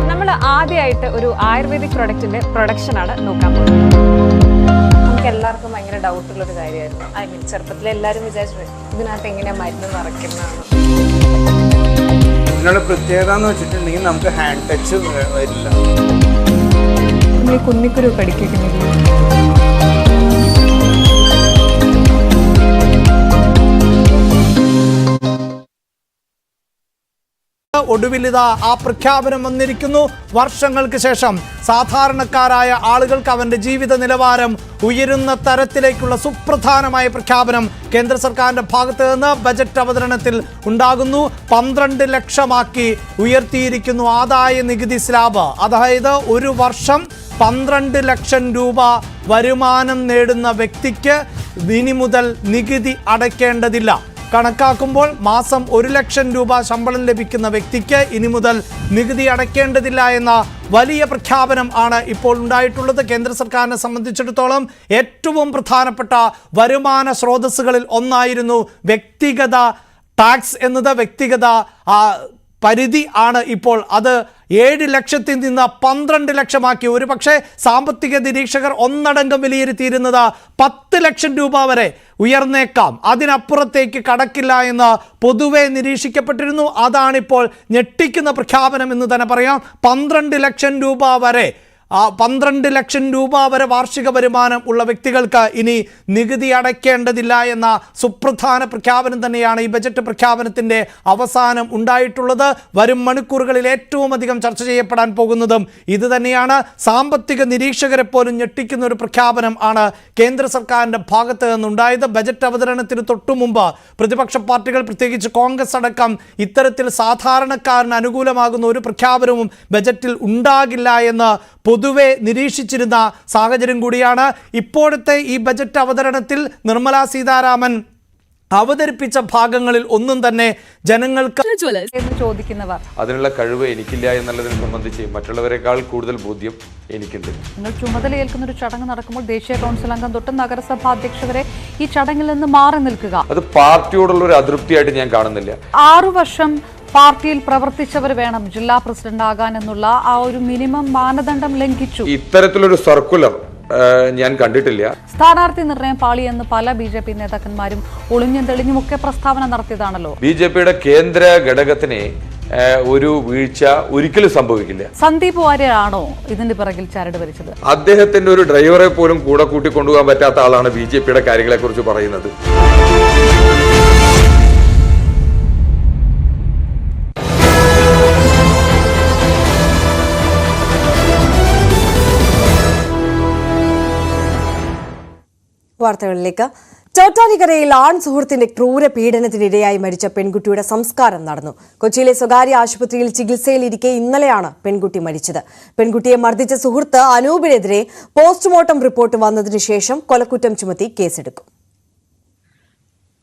നമ്മൾ ആദ്യമായിട്ട് ഒരു ആയുർവേദിക് പ്രൊഡക്റ്റിന്റെ പ്രൊഡക്ഷനാണ് നോക്കാൻ പോകുന്നത്. നമുക്ക് എല്ലാവർക്കും ഭയങ്കര ഡൗട്ടുള്ളൊരു കാര്യമായിരുന്നു. ഐ മീൻ, ചെറുപ്പത്തിൽ എല്ലാവരും വിചാരിച്ചു ഇതിനകത്ത് എങ്ങനെയാ മരുന്ന് നിറയ്ക്കുന്നതാണ്.
ഇതിനുള്ള പ്രത്യേകത എന്ന് വെച്ചിട്ടുണ്ടെങ്കിൽ നമുക്ക് ഹാൻഡ് ടച്ച് വരില്ല.
കുന്നിക്കുരു കടിക്കുന്നില്ല.
ഒടുവിലിതാ ആ പ്രഖ്യാപനം വന്നിരിക്കുന്നു. വർഷങ്ങൾക്ക് ശേഷം സാധാരണക്കാരായ ആളുകൾക്ക് അവൻ്റെ ജീവിത നിലവാരം ഉയരുന്ന തരത്തിലേക്കുള്ള സുപ്രധാനമായ പ്രഖ്യാപനം കേന്ദ്ര സർക്കാരിൻ്റെ ഭാഗത്ത് നിന്ന് ബജറ്റ് അവതരണത്തിൽ ഉണ്ടാകുന്നു. 12 ലക്ഷമാക്കി ഉയർത്തിയിരിക്കുന്നു ആദായ നികുതി സ്ലാബ്. അതായത് ഒരു വർഷം 12 ലക്ഷം രൂപ വരുമാനം നേടുന്ന വ്യക്തിക്ക് ഇനി മുതൽ നികുതി അടയ്ക്കേണ്ടതില്ല. കണക്കാക്കുമ്പോൾ മാസം 1 ലക്ഷം രൂപ ശമ്പളം ലഭിക്കുന്ന വ്യക്തിക്ക് ഇനി മുതൽ നികുതി അടയ്ക്കേണ്ടതില്ല എന്ന വലിയ പ്രഖ്യാപനം ആണ് ഇപ്പോൾ ഉണ്ടായിട്ടുള്ളത്. കേന്ദ്ര സർക്കാരിനെ സംബന്ധിച്ചിടത്തോളം ഏറ്റവും പ്രധാനപ്പെട്ട വരുമാന സ്രോതസ്സുകളിൽ ഒന്നായിരുന്നു വ്യക്തിഗത ടാക്സ് എന്നത്. വ്യക്തിഗത പരിധി ആണ് ഇപ്പോൾ അത് 7 ലക്ഷത്തിൽ നിന്ന് 12 ലക്ഷമാക്കി. ഒരു പക്ഷേ സാമ്പത്തിക നിരീക്ഷകർ ഒന്നടങ്കം വിലയിരുത്തിയിരുന്നത് 10 ലക്ഷം രൂപ വരെ ഉയർന്നേക്കാം, അതിനപ്പുറത്തേക്ക് കടക്കില്ല എന്ന് പൊതുവെ നിരീക്ഷിക്കപ്പെട്ടിരുന്നു. അതാണിപ്പോൾ ഞെട്ടിക്കുന്ന പ്രഖ്യാപനം എന്ന് തന്നെ പറയാം. 12 ലക്ഷം രൂപ വരെ 12 ലക്ഷം രൂപ വരെ വാർഷിക വരുമാനം ഉള്ള വ്യക്തികൾക്ക് ഇനി നികുതി അടയ്ക്കേണ്ടതില്ല എന്ന സുപ്രധാന പ്രഖ്യാപനം തന്നെയാണ് ഈ ബജറ്റ് പ്രഖ്യാപനത്തിൻ്റെ അവസാനം ഉണ്ടായിട്ടുള്ളത്. വരും മണിക്കൂറുകളിൽ ഏറ്റവും അധികം ചർച്ച ചെയ്യപ്പെടാൻ പോകുന്നതും ഇത് തന്നെയാണ്. സാമ്പത്തിക നിരീക്ഷകരെ പോലും ഞെട്ടിക്കുന്ന ഒരു പ്രഖ്യാപനം ആണ് കേന്ദ്ര സർക്കാരിൻ്റെ ഭാഗത്ത് നിന്നുണ്ടായത്. ബജറ്റ് അവതരണത്തിന് തൊട്ടു മുമ്പ് പ്രതിപക്ഷ പാർട്ടികൾ, പ്രത്യേകിച്ച് കോൺഗ്രസ് അടക്കം, ഇത്തരത്തിൽ സാധാരണക്കാരന് അനുകൂലമാകുന്ന ഒരു പ്രഖ്യാപനവും ബജറ്റിൽ ഉണ്ടാകില്ല എന്ന് പൊതുവെ നിരീക്ഷിച്ചിരുന്ന സാഹചര്യം കൂടിയാണ്. ഇപ്പോഴത്തെ ഈ ബജറ്റ് അവതരണത്തിൽ നിർമ്മല സീതാരാമൻ അവതരിപ്പിച്ച ഭാഗങ്ങളിൽ ഒന്നും തന്നെ ജനങ്ങൾക്ക്
ചോദിക്കുന്നവർ
അതിനുള്ള കഴിവ് എനിക്കില്ല എന്നുള്ളതിനെ സംബന്ധിച്ച് മറ്റുള്ളവരെക്കാൾ കൂടുതൽ ബോധ്യം എനിക്കുണ്ട്.
നിങ്ങൾ ചുമതലയേൽക്കുന്ന ഒരു ചടങ്ങ് നടക്കുമ്പോൾ ദേശീയ കൗൺസിൽ അംഗം തൊട്ട് നഗരസഭാ അധ്യക്ഷ വരെ ഈ ചടങ്ങിൽ നിന്ന് മാറി നിൽക്കുക,
അത് പാർട്ടിയോടുള്ള ഒരു അതൃപ്തിയായിട്ട് ഞാൻ കാണുന്നില്ല.
6 വർഷം പാർട്ടിയിൽ പ്രവർത്തിച്ചവർ വേണം ജില്ലാ പ്രസിഡന്റ് ആകാൻ എന്നുള്ള ആ ഒരു മിനിമം മാനദണ്ഡം ലംഘിച്ചു.
ഇത്തരത്തിലൊരു സർക്കുലർ ഞാൻ കണ്ടിട്ടില്ല.
സ്ഥാനാർത്ഥി നിർണയം പാളിയെന്ന് പല BJP നേതാക്കന്മാരും ഒളിഞ്ഞും തെളിഞ്ഞുമൊക്കെ പ്രസ്താവന നടത്തിയതാണല്ലോ.
BJPയുടെ കേന്ദ്ര ഘടകത്തിന് ഒരു വീഴ്ച ഒരിക്കലും സംഭവിക്കില്ല.
സന്ദീപ് വാര്യരാണോ ഇതിന്റെ പിറകിൽ ചരട് വലിച്ചത്?
അദ്ദേഹത്തിന്റെ ഒരു ഡ്രൈവറെ പോലും കൂടെ കൂട്ടിക്കൊണ്ടുപോകാൻ പറ്റാത്ത ആളാണ് BJPയുടെ കാര്യങ്ങളെ കുറിച്ച് പറയുന്നത്.
വാർത്തകളിലേക്ക്. ചോറ്റാനിക്കരയിൽ ആൺ സുഹൃത്തിന്റെ ക്രൂര പീഡനത്തിനിരയായി മരിച്ച പെൺകുട്ടിയുടെ സംസ്കാരം നടന്നു. കൊച്ചിയിലെ സ്വകാര്യ ആശുപത്രിയിൽ ചികിത്സയിലിരിക്കെ ഇന്നലെയാണ് പെൺകുട്ടി മരിച്ചത്. പെൺകുട്ടിയെ മർദ്ദിച്ച സുഹൃത്ത് അനൂപിനെതിരെ പോസ്റ്റ്മോർട്ടം റിപ്പോർട്ട് വന്നതിനു ശേഷം കൊലക്കുറ്റം ചുമത്തി കേസെടുക്കും.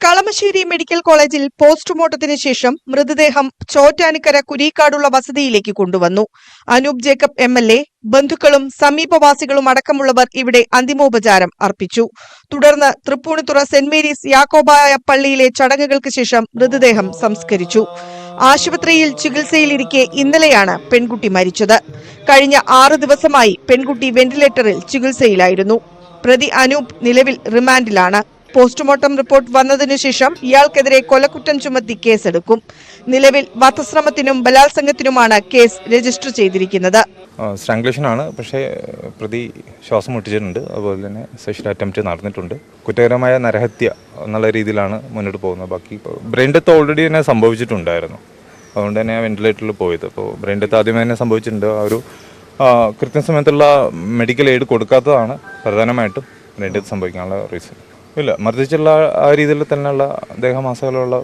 കളമശ്ശേരി മെഡിക്കൽ കോളേജിൽ പോസ്റ്റ്മോർട്ടത്തിന് ശേഷം മൃതദേഹം ചോറ്റാനിക്കര കുരീക്കാടുള്ള വസതിയിലേക്ക് കൊണ്ടുവന്നു. അനൂപ് ജേക്കബ് MLA, ബന്ധുക്കളും സമീപവാസികളും അടക്കമുള്ളവർ ഇവിടെ അന്തിമോപചാരം അർപ്പിച്ചു. തുടർന്ന് തൃപ്പൂണിത്തുറ സെന്റ് മേരീസ് യാക്കോബായ പള്ളിയിലെ ചടങ്ങുകൾക്ക് ശേഷം മൃതദേഹം സംസ്കരിച്ചു. ആശുപത്രിയിൽ ചികിത്സയിലിരിക്കെ ഇന്നലെയാണ് പെൺകുട്ടി മരിച്ചത്. കഴിഞ്ഞ 6 ദിവസമായി പെൺകുട്ടി വെന്റിലേറ്ററിൽ ചികിത്സയിലായിരുന്നു. പ്രതി അനൂപ് നിലവിൽ റിമാൻഡിലാണ്. പോസ്റ്റ്മോർട്ടം റിപ്പോർട്ട് വന്നതിനു ശേഷം ഇയാൾക്കെതിരെ കൊലക്കുറ്റം ചുമത്തി കേസെടുക്കും. നിലവിൽ വധശ്രമത്തിനും ബലാത്സംഗത്തിനുമാണ് കേസ് രജിസ്റ്റർ ചെയ്തിരിക്കുന്നത്.
സ്ട്രാങ്കുലേഷനാണ്, പക്ഷേ പ്രതി ശ്വാസം മുട്ടിച്ചിട്ടുണ്ട്. അതുപോലെ തന്നെ സെക്ഷൽ അറ്റംപ്റ്റ് നടന്നിട്ടുണ്ട്. കുറ്റകരമായ നരഹത്യ എന്നുള്ള രീതിയിലാണ് മുന്നോട്ട് പോകുന്നത്. ബാക്കി ബ്രെയിൻ ഡെത്ത് ഓൾറെഡി തന്നെ സംഭവിച്ചിട്ടുണ്ടായിരുന്നു. അതുകൊണ്ട് തന്നെ വെന്റിലേറ്ററിൽ പോയത്. അപ്പോൾ ബ്രെയിൻ ഡെത്ത് ആദ്യമേ തന്നെ സംഭവിച്ചിട്ടുണ്ട്. ആ ഒരു കൃത്യസമയത്തുള്ള മെഡിക്കൽ എയ്ഡ് കൊടുക്കാത്തതാണ് പ്രധാനമായിട്ടും ബ്രെയിൻ ഡെത്ത് സംഭവിക്കാനുള്ള റീസൺ. ഇല്ല, മർദ്ദിച്ചുള്ള ആ രീതിയിൽ തന്നെയുള്ള ദേഹമാസകലുള്ള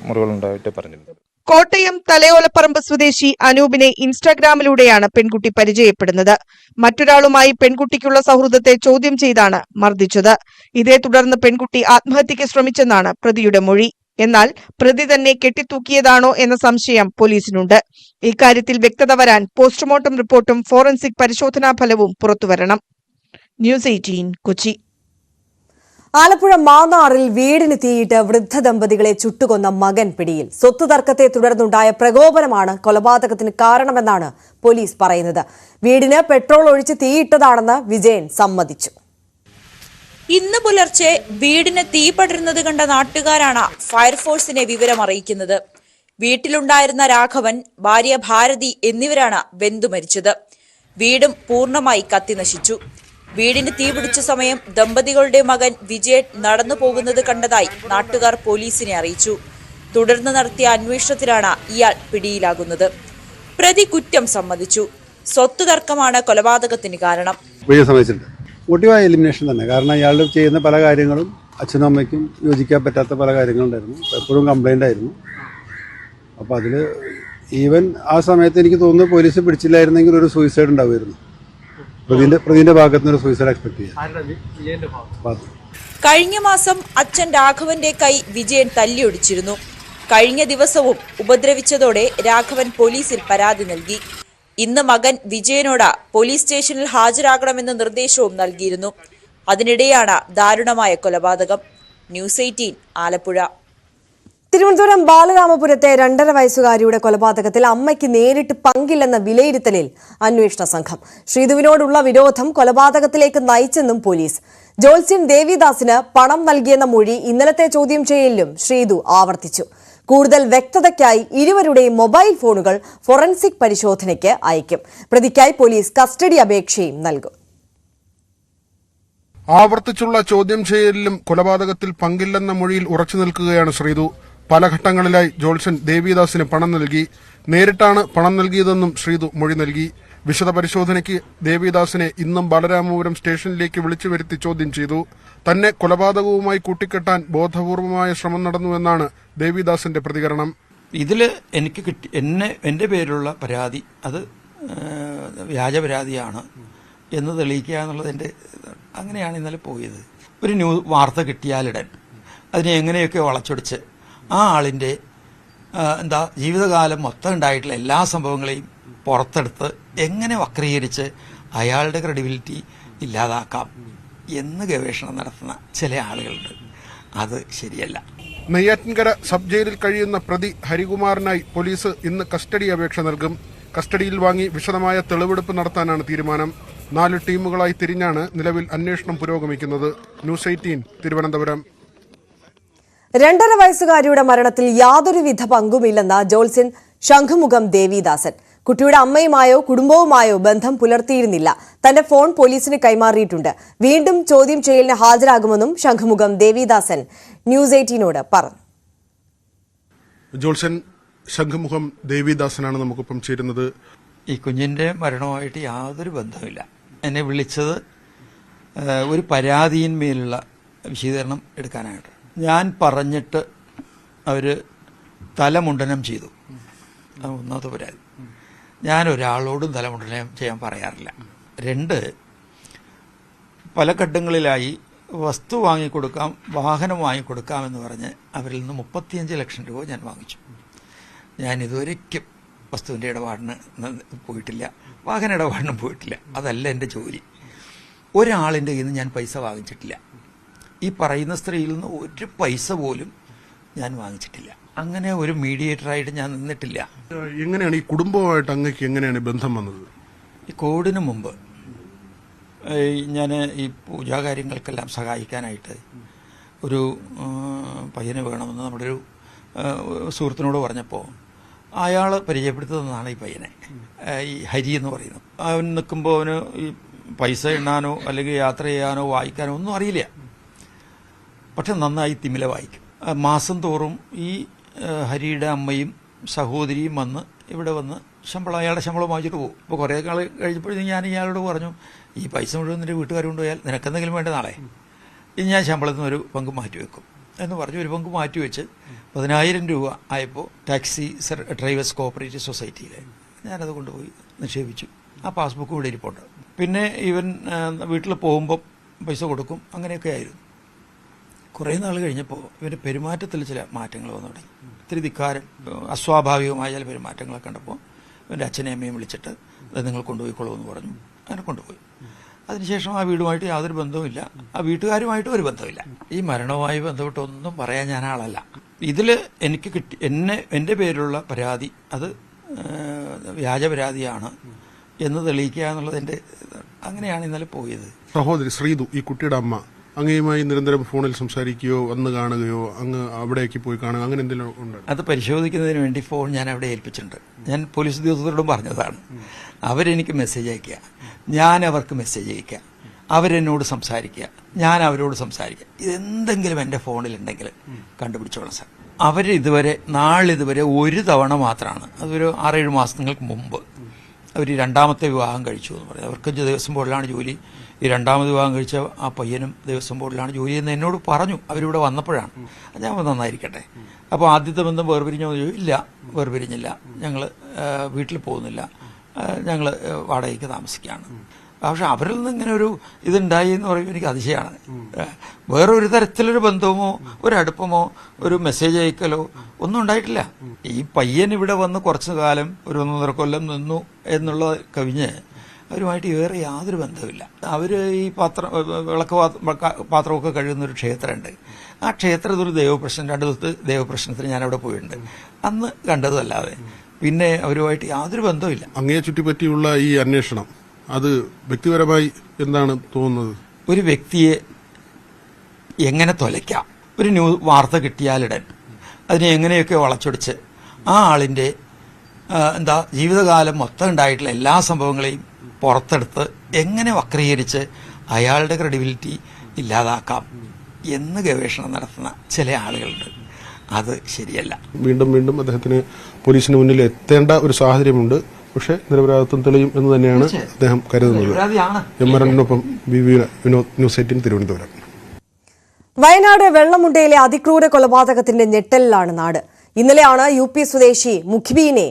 മുറിവുകളുണ്ടായിട്ട് പറഞ്ഞിട്ടുണ്ട്.
കോട്ടയം തലയോലപ്പറമ്പ് സ്വദേശി അനൂപിനെ ഇൻസ്റ്റാഗ്രാമിലൂടെയാണ് പെൺകുട്ടി പരിചയപ്പെടുന്നത്. മറ്റൊരാളുമായി പെൺകുട്ടിക്കുള്ള സൗഹൃദത്തെ ചോദ്യം ചെയ്താണ് മർദ്ദിച്ചത്. ഇതേ തുടർന്ന് പെൺകുട്ടി ആത്മഹത്യയ്ക്ക് ശ്രമിച്ചെന്നാണ് പ്രതിയുടെ മൊഴി. എന്നാൽ പ്രതി തന്നെ കെട്ടിത്തൂക്കിയതാണോ എന്ന സംശയം പോലീസിനുണ്ട്. ഇക്കാര്യത്തിൽ വ്യക്തത വരാൻ പോസ്റ്റ്മോർട്ടം റിപ്പോർട്ടും ഫോറൻസിക് പരിശോധനാ ഫലവും പുറത്തുവരണം. ന്യൂസ് 18 കൊച്ചി.
ആലപ്പുഴ മാന്നാറിൽ വീടിന് തീയിട്ട് വൃദ്ധ ദമ്പതികളെ ചുട്ടുകൊന്ന മകൻ പിടിയിൽ. സ്വത്ത് തർക്കത്തെ തുടർന്നുണ്ടായ പ്രകോപനമാണ് കൊലപാതകത്തിന് കാരണമെന്നാണ് പോലീസ് പറയുന്നത്. വീടിന് പെട്രോൾ ഒഴിച്ച് തീയിട്ടതാണെന്ന് വിജയൻ സമ്മതിച്ചു.
ഇന്ന് പുലർച്ചെ വീടിന് തീ പടരുന്നത് കണ്ട നാട്ടുകാരാണ് ഫയർഫോഴ്സിനെ വിവരമറിയിക്കുന്നത്. വീട്ടിലുണ്ടായിരുന്ന രാഘവൻ, ഭാര്യ ഭാരതി എന്നിവരാണ് വെന്തു മരിച്ചത്. വീടും പൂർണ്ണമായി കത്തിനശിച്ചു. വീടിന് തീപിടിച്ച സമയം ദമ്പതികളുടെ മകൻ വിജയൻ നടന്നു പോകുന്നത് കണ്ടതായി നാട്ടുകാർ പോലീസിനെ അറിയിച്ചു. തുടർന്ന് നടത്തിയ അന്വേഷണത്തിലാണ് ഇയാൾ പിടിയിലാകുന്നത്. പ്രതി കുറ്റം സമ്മതിച്ചു. സ്വത്ത് തർക്കമാണ് കൊലപാതകത്തിന് കാരണം.
മോട്ടീവായ എലിമിനേഷൻ തന്നെ. കാരണം ഇയാൾ ചെയ്യുന്ന പല കാര്യങ്ങളും അച്ഛനും അമ്മയ്ക്കും യോജിക്കാൻ പറ്റാത്ത പല കാര്യങ്ങളുണ്ടായിരുന്നു. എപ്പോഴും കംപ്ലൈൻ്റ് ആയിരുന്നു. അപ്പോൾ അതിൽ ഈവൻ ആ സമയത്ത് എനിക്ക് തോന്നുന്നു പോലീസ് പിടിച്ചില്ലായിരുന്നെങ്കിൽ ഒരു സൂയിസൈഡ് ഉണ്ടാവുമായിരുന്നു. പ്രതിന്റെ ഭാഗത്ത് നിന്ന് ഒരു സൂയിസൈഡ് എക്സ്പെക്ട് ചെയ്യാം.
കഴിഞ്ഞ മാസം അച്ഛൻ രാഘവന്റെ കൈ വിജയൻ തല്ലിയൊടിച്ചിരുന്നു. കഴിഞ്ഞ ദിവസവും ഉപദ്രവിച്ചതോടെ രാഘവൻ പോലീസിൽ പരാതി നൽകി. ഇന്ന് മകൻ വിജയനോട് പോലീസ് സ്റ്റേഷനിൽ ഹാജരാകണമെന്ന നിർദ്ദേശവും നൽകിയിരുന്നു. അതിനിടെയാണ് ദാരുണമായ കൊലപാതകം. ന്യൂസ് 18 ആലപ്പുഴ.
തിരുവനന്തപുരം ബാലരാമപുരത്തെ 2.5 വയസ്സുകാരിയുടെ കൊലപാതകത്തിൽ അമ്മയ്ക്ക് നേരിട്ട് പങ്കില്ലെന്ന വിലയിരുത്തലിൽ അന്വേഷണ സംഘം. ശ്രീധുവിനോടുള്ള വിരോധം കൊലപാതകത്തിലേക്ക് നയിച്ചെന്നും പോലീസ്. ജോത്സ്യൻ ദേവിദാസിന് പണം നൽകിയെന്ന മൊഴി ഇന്നലത്തെ ചോദ്യം ചെയ്യലിലും ശ്രീധു ആവർത്തിച്ചു. കൂടുതൽ വ്യക്തതയ്ക്കായി ഇരുവരുടെയും മൊബൈൽ ഫോണുകൾ ഫോറൻസിക് പരിശോധനയ്ക്ക് അയക്കും. പ്രതിക്കായി പോലീസ് കസ്റ്റഡി അപേക്ഷയും നൽകും.
ആവർത്തിച്ചുള്ള ചോദ്യം ചെയ്യലിലും കൊലപാതകത്തിൽ പങ്കില്ലെന്ന മൊഴിയിൽ ഉറച്ചു നിൽക്കുകയാണ് ശ്രീധു. പല ഘട്ടങ്ങളിലായി ജോത്സ്യൻ ദേവിദാസിന് പണം നൽകി. നേരിട്ടാണ് പണം നൽകിയതെന്നും ശ്രീധു മൊഴി നൽകി. വിശദ പരിശോധനയ്ക്ക് ദേവിദാസിനെ ഇന്നും ബാലരാമപുരം സ്റ്റേഷനിലേക്ക് വിളിച്ചു വരുത്തി ചോദ്യം ചെയ്തു. തന്നെ കൊലപാതകവുമായി കൂട്ടിക്കെട്ടാൻ ബോധപൂർവമായ ശ്രമം നടന്നുവെന്നാണ് ദേവിദാസിന്റെ പ്രതികരണം.
ഇതിൽ എനിക്ക് എൻ്റെ പേരിലുള്ള പരാതി അത് വ്യാജ പരാതിയാണ് എന്ന് തെളിയിക്കുക എന്നുള്ളത് അങ്ങനെയാണ് ഇന്നലെ പോയത്. ഒരു വാർത്ത കിട്ടിയാലിടൻ അതിനെ എങ്ങനെയൊക്കെ വളച്ചൊടിച്ച് ആ ആളിൻ്റെ ജീവിതകാലം മൊത്തം ഉണ്ടായിട്ടുള്ള എല്ലാ സംഭവങ്ങളെയും പുറത്തെടുത്ത് എങ്ങനെ വക്രീകരിച്ച് അയാളുടെ ക്രെഡിബിലിറ്റി ഇല്ലാതാക്കാം എന്ന് ഗവേഷണം നടത്തുന്ന ചില ആളുകളുണ്ട്. അത് ശരിയല്ല.
നെയ്യാറ്റിൻകര സബ് ജയിലിൽ കഴിയുന്ന പ്രതി ഹരികുമാറിനായി പോലീസ് ഇന്ന് കസ്റ്റഡി അപേക്ഷ നൽകും. കസ്റ്റഡിയിൽ വാങ്ങി വിശദമായ തെളിവെടുപ്പ് നടത്താനാണ് തീരുമാനം. 4 ടീമുകളായി തിരിഞ്ഞാണ് നിലവിൽ അന്വേഷണം പുരോഗമിക്കുന്നത്. ന്യൂസ് 18 തിരുവനന്തപുരം.
2.5 വയസ്സുകാരിയുടെ മരണത്തിൽ യാതൊരുവിധ പങ്കുമില്ലെന്ന ജോത്സ്യൻ ശംഖുമുഖം ദേവിദാസൻ. കുട്ടിയുടെ അമ്മയുമായോ കുടുംബവുമായോ ബന്ധം പുലർത്തിയിരുന്നില്ല. തന്റെ ഫോൺ പോലീസിന് കൈമാറിയിട്ടുണ്ട്. വീണ്ടും ചോദ്യം ചെയ്യലിന് ഹാജരാകുമെന്നും ശംഖുമുഖം ദേവിദാസൻ ന്യൂസ് 18നോട് പറഞ്ഞു.
ജോത്സ്യൻ ശംഖുമുഖം ദേവിദാസനാണ് നമുക്കൊപ്പം ചേരുന്നത്.
ഈ കുഞ്ഞിൻ്റെ മരണവുമായിട്ട് യാതൊരു ബന്ധമില്ല. എന്നെ വിളിച്ചത് ഒരു പരാതിയിന്മേലുള്ള വിശദീകരണം എടുക്കാനായിട്ട്. ഞാൻ പറഞ്ഞിട്ട് അവർ തലമുണ്ടനം ചെയ്തു. അത് ഒന്നാമത്തെ പരാതി. ഞാൻ ഒരാളോടും തലമുണ്ടനം ചെയ്യാൻ പറയാറില്ല. 2, പല ഘട്ടങ്ങളിലായി വസ്തു വാങ്ങിക്കൊടുക്കാം, വാഹനം വാങ്ങിക്കൊടുക്കാമെന്ന് പറഞ്ഞ് അവരിൽ നിന്ന് 35 ലക്ഷം രൂപ ഞാൻ വാങ്ങിച്ചു. ഞാൻ ഇതുവരയ്ക്കും വസ്തുവിൻ്റെ ഇടപാടിന് പോയിട്ടില്ല, വാഹന ഇടപാടിനും പോയിട്ടില്ല. അതല്ല എൻ്റെ ജോലി. ഒരാളിൻ്റെ കയ്യിൽ നിന്ന് ഞാൻ പൈസ വാങ്ങിച്ചിട്ടില്ല. ഈ പറയുന്ന സ്ത്രീയിൽ നിന്ന് ഒരു പൈസ പോലും ഞാൻ വാങ്ങിച്ചിട്ടില്ല. അങ്ങനെ ഒരു മീഡിയേറ്ററായിട്ട് ഞാൻ നിന്നിട്ടില്ല.
എങ്ങനെയാണ് ഈ കുടുംബവുമായിട്ട് അങ്ങക്ക് എങ്ങനെയാണ് ബന്ധം വന്നത്?
ഈ കോവിഡിന് മുമ്പ് ഞാൻ ഈ പൂജാകാര്യങ്ങൾക്കെല്ലാം സഹായിക്കാനായിട്ട് ഒരു പയ്യനെ വേണമെന്ന് നമ്മുടെ ഒരു സുഹൃത്തിനോട് പറഞ്ഞപ്പോൾ അയാൾ പരിചയപ്പെടുത്തുന്നതാണ് ഈ പയ്യനെ, ഈ ഹരി എന്ന് പറയുന്നത്. അവൻ നിൽക്കുമ്പോൾ അവന് ഈ പൈസ എണ്ണാനോ അല്ലെങ്കിൽ യാത്ര ചെയ്യാനോ വായിക്കാനോ ഒന്നും അറിയില്ല. പക്ഷെ നന്നായി തിമില വായിക്കും. മാസം തോറും ഈ ഹരിയുടെ അമ്മയും സഹോദരിയും ഇവിടെ വന്ന് അയാളുടെ ശമ്പളം വാങ്ങിച്ചിട്ട് പോകും. അപ്പോൾ കുറേ നാൾ കഴിഞ്ഞപ്പോഴത്തേക്കും ഞാൻ ഇയാളോട് പറഞ്ഞു, ഈ പൈസ മുഴുവൻ നിൻ്റെ വീട്ടുകാർ കൊണ്ടുപോയാൽ നിനക്കെന്തെങ്കിലും വേണ്ട നാളെ, ഇത് ഞാൻ ശമ്പളത്തിൽ നിന്ന് ഒരു പങ്ക് മാറ്റിവെക്കും എന്ന് പറഞ്ഞു. ഒരു പങ്ക് മാറ്റിവെച്ച് 10,000 രൂപ ആയപ്പോൾ ടാക്സി ഡ്രൈവേഴ്സ് കോഓപ്പറേറ്റീവ് സൊസൈറ്റിയിൽ ഞാനത് കൊണ്ടുപോയി നിക്ഷേപിച്ചു. ആ പാസ്ബുക്ക് ഇവിടെ ഇരിപ്പുണ്ട്. പിന്നെ ഇവൻ വീട്ടിൽ പോകുമ്പം പൈസ കൊടുക്കും. അങ്ങനെയൊക്കെ ആയിരുന്നു. കുറേ നാൾ കഴിഞ്ഞപ്പോൾ ഇവൻ്റെ പെരുമാറ്റത്തിൽ ചില മാറ്റങ്ങൾ വന്നു തുടങ്ങി. ഇത്തിരി ധിക്കാരം, അസ്വാഭാവികമായ ചില പെരുമാറ്റങ്ങളൊക്കെ കണ്ടപ്പോൾ ഇവൻ്റെ അച്ഛനെയും അമ്മയും വിളിച്ചിട്ട് അത് നിങ്ങൾ കൊണ്ടുപോയിക്കോളൂ എന്ന് പറഞ്ഞു. അങ്ങനെ കൊണ്ടുപോയി. അതിനുശേഷം ആ വീടുമായിട്ട് യാതൊരു ബന്ധവുമില്ല, ആ വീട്ടുകാരുമായിട്ടും ഒരു ബന്ധമില്ല. ഈ മരണവുമായി ബന്ധപ്പെട്ട് ഒന്നും പറയാൻ ഞാൻ ആളല്ല. ഇതിൽ എനിക്ക് എൻ്റെ പേരിലുള്ള പരാതി അത് വ്യാജ പരാതിയാണ് എന്ന് തെളിയിക്കുക എന്നുള്ളത് അങ്ങനെയാണ് ഇന്നലെ പോയത്.
സഹോദരി ശ്രീധു, ഈ കുട്ടിയുടെ അമ്മ, അങ്ങയുമായി നിരന്തരം ഫോണിൽ സംസാരിക്കുകയോ വന്ന് കാണുകയോ അങ്ങ് അവിടേക്ക് പോയി കാണുക അങ്ങനെ എന്തെങ്കിലും ഉണ്ടോ?
അത് പരിശോധിക്കുന്നതിന് വേണ്ടി ഫോൺ ഞാൻ അവിടെ ഏൽപ്പിച്ചിട്ടുണ്ട്. ഞാൻ പോലീസ് ഉദ്യോഗസ്ഥരോടും പറഞ്ഞതാണ്. അവരെനിക്ക് മെസ്സേജ് അയക്കുക, ഞാൻ അവർക്ക് മെസ്സേജ് അയക്കുക, അവരെന്നോട് സംസാരിക്കുക, ഞാൻ അവരോട് സംസാരിക്കുക. ഇതെന്തെങ്കിലും എൻ്റെ ഫോണിലുണ്ടെങ്കിൽ കണ്ടുപിടിച്ചോളാം സാർ. അവരിതുവരെ നാളിതുവരെ ഒരു തവണ മാത്രമാണ്, അതൊരു 6-7 മാസങ്ങൾക്ക് മുമ്പ് അവർ രണ്ടാമത്തെ വിവാഹം കഴിച്ചു എന്ന് പറയും. അവർക്ക് ദേവസ്വം ബോർഡിലാണ് ജോലി. ഈ രണ്ടാമത് വിവാഹം കഴിച്ച ആ പയ്യനും ദേവസ്വം ബോർഡിലാണ് ജോലി എന്ന് എന്നോട് പറഞ്ഞു അവരിവിടെ വന്നപ്പോഴാണ്. ഞാൻ നന്നായിരിക്കട്ടെ. അപ്പോൾ ആദ്യത്തെ ബന്ധം വേർപിരിഞ്ഞോ? ഇല്ല, വേർപിരിഞ്ഞില്ല. ഞങ്ങൾ വീട്ടിൽ പോകുന്നില്ല, ഞങ്ങൾ വാടകയ്ക്ക് താമസിക്കുകയാണ്. പക്ഷെ അവരിൽ നിന്ന് ഇങ്ങനെ ഒരു ഇതുണ്ടായി എന്ന് പറയുമ്പോൾ എനിക്ക് അതിശയമാണ്. വേറൊരു തരത്തിലൊരു ബന്ധമോ ഒരു അടുപ്പമോ ഒരു മെസ്സേജ് അയക്കലോ ഒന്നും ഉണ്ടായിട്ടില്ല. ഈ പയ്യൻ ഇവിടെ വന്ന് കുറച്ചു കാലം ഒരു 1.5 കൊല്ലം നിന്നു എന്നുള്ള കവിഞ്ഞ് അവരുമായിട്ട് വേറെ യാതൊരു ബന്ധവുമില്ല. അവർ ഈ വിളക്ക് പാത്രമൊക്കെ കഴുകുന്ന ഒരു ക്ഷേത്രമുണ്ട്. ആ ക്ഷേത്രത്തിൽ ഒരു ദൈവപ്രശ്നം 2 ദിവസത്തെ ദൈവപ്രശ്നത്തിന് ഞാനവിടെ പോയിട്ടുണ്ട്. അന്ന് കണ്ടതല്ലാതെ പിന്നെ അവരുമായിട്ട് യാതൊരു ബന്ധവുമില്ല.
അങ്ങയെ ചുറ്റിപ്പറ്റിയുള്ള ഈ അന്വേഷണം അത് വ്യക്തിപരമായി എന്താണ് തോന്നുന്നത്?
ഒരു വ്യക്തിയെ എങ്ങനെ തൊലയ്ക്കാം, ഒരു വാർത്ത കിട്ടിയാലിടൻ അതിനെ എങ്ങനെയൊക്കെ വളച്ചൊടിച്ച് ആ ആളിൻ്റെ ജീവിതകാലം മൊത്തം ഉണ്ടായിട്ടുള്ള എല്ലാ സംഭവങ്ങളെയും പുറത്തെടുത്ത് എങ്ങനെ വക്രീകരിച്ച് അയാളുടെ ക്രെഡിബിലിറ്റി ഇല്ലാതാക്കാം എന്ന് ഗവേഷണം നടത്തുന്ന ചില ആളുകളുണ്ട്. അത് ശരിയല്ല.
വീണ്ടും വീണ്ടും അദ്ദേഹത്തിന് പോലീസിന് മുന്നിൽ എത്തേണ്ട ഒരു സാഹചര്യമുണ്ട്. പക്ഷേ നിരപരാധിത്വം തെളിയും എന്ന് തന്നെയാണ് അദ്ദേഹം കരുതുന്നത്. എം.ആർ.നൊപ്പം വിനോദ്, ന്യൂസ് 18 തിരുവനന്തപുരം.
വയനാട് വെള്ളമുണ്ടയിലെ അതിക്രൂര കൊലപാതകത്തിന്റെ ഞെട്ടലിലാണ് നാട്. ഇന്നലെയാണ് UP സ്വദേശി മുഖ്ബീനെ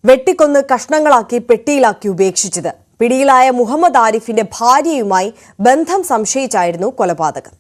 വെട്ടിക്കൊന്ന് കഷ്ണങ്ങളാക്കി പെട്ടിയിലാക്കി ഉപേക്ഷിച്ചത്. പിടിയിലായ മുഹമ്മദ് ആരിഫിന്റെ ഭാര്യയുമായി ബന്ധം സംശയിച്ചായിരുന്നു കൊലപാതകം.